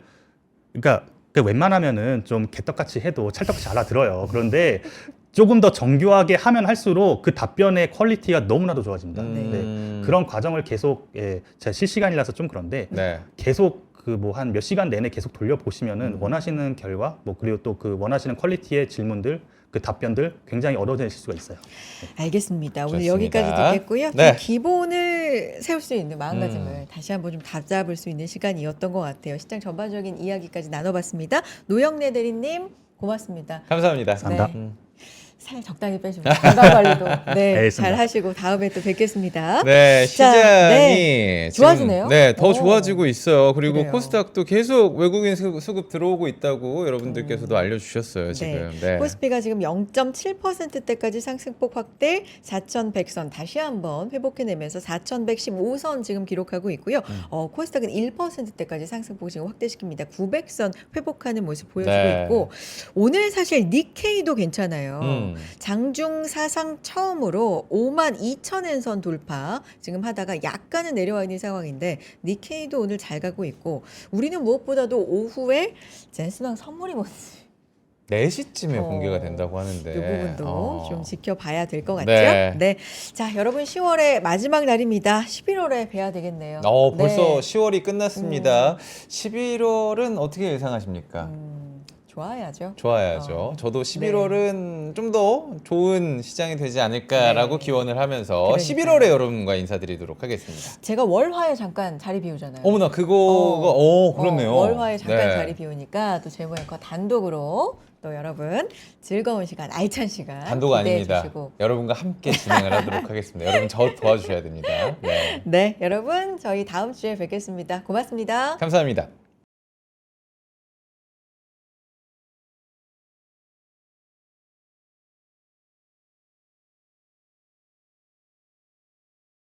그러니까 웬만하면은 좀 개떡같이 해도 찰떡같이 알아들어요. 그런데 조금 더 정교하게 하면 할수록 그 답변의 퀄리티가 너무나도 좋아집니다. 네. 그런 과정을 계속 제가 실시간이라서 좀 그런데 네. 계속 그 뭐 한 몇 시간 내내 계속 돌려보시면은 원하시는 결과 뭐 그리고 또 그 원하시는 퀄리티의 질문들 그 답변들 굉장히 얻어내실 수가 있어요. 알겠습니다. 오늘 좋습니다. 여기까지 듣겠고요. 네. 좀 기본을 세울 수 있는 마음가짐을 다시 한번 좀 다잡을 수 있는 시간이었던 것 같아요. 시장 전반적인 이야기까지 나눠봤습니다. 노영래 대리님 고맙습니다. 감사합니다. 감사합니다. 네. 살 적당히 빼시고 건강 관리도 네, 알겠습니다. 잘 하시고 다음에 또 뵙겠습니다. 네, 자, 시장이 네. 지금, 좋아지네요? 네, 더 오. 좋아지고 있어요. 그리고 그래요. 코스닥도 계속 외국인 수급 들어오고 있다고 여러분들께서도 알려주셨어요. 지금. 네. 코스피가 지금 0.7%대까지 상승폭 확대 4,100선 다시 한번 회복해내면서 4,115선 지금 기록하고 있고요. 코스닥은 1%대까지 상승폭 지금 확대시킵니다. 900선 회복하는 모습 보여주고 네. 있고 오늘 사실 니케이도 괜찮아요. 음. 장중 사상 처음으로 52,000엔선 돌파 지금 하다가 약간은 내려와 있는 상황인데 니케이도 오늘 잘 가고 있고 우리는 무엇보다도 오후에 젠스랑 선물이 뭔지 4시쯤에 어, 공개가 된다고 하는데. 이 부분도 좀 지켜봐야 될 것 같죠? 네. 네. 자, 여러분 10월의 마지막 날입니다. 11월에 뵈야 되겠네요. 벌써 네. 10월이 끝났습니다. 11월은 어떻게 예상하십니까? 좋아야죠. 좋아야죠. 저도 11월은 좀 더 좋은 시장이 되지 않을까라고 네. 기원을 하면서 그러니까요. 11월에 여러분과 인사드리도록 하겠습니다. 제가 월화에 잠깐 자리 비우잖아요. 어머나 그거가 그렇네요. 월화에 잠깐 네. 자리 비우니까 또 제모 앵커 단독으로 또 여러분 즐거운 시간, 알찬 시간 단독 기대해 아닙니다. 주시고. 여러분과 함께 진행을 하도록 하겠습니다. 여러분 저 도와주셔야 됩니다. 네. 네, 여러분 저희 다음 주에 뵙겠습니다. 고맙습니다. 감사합니다.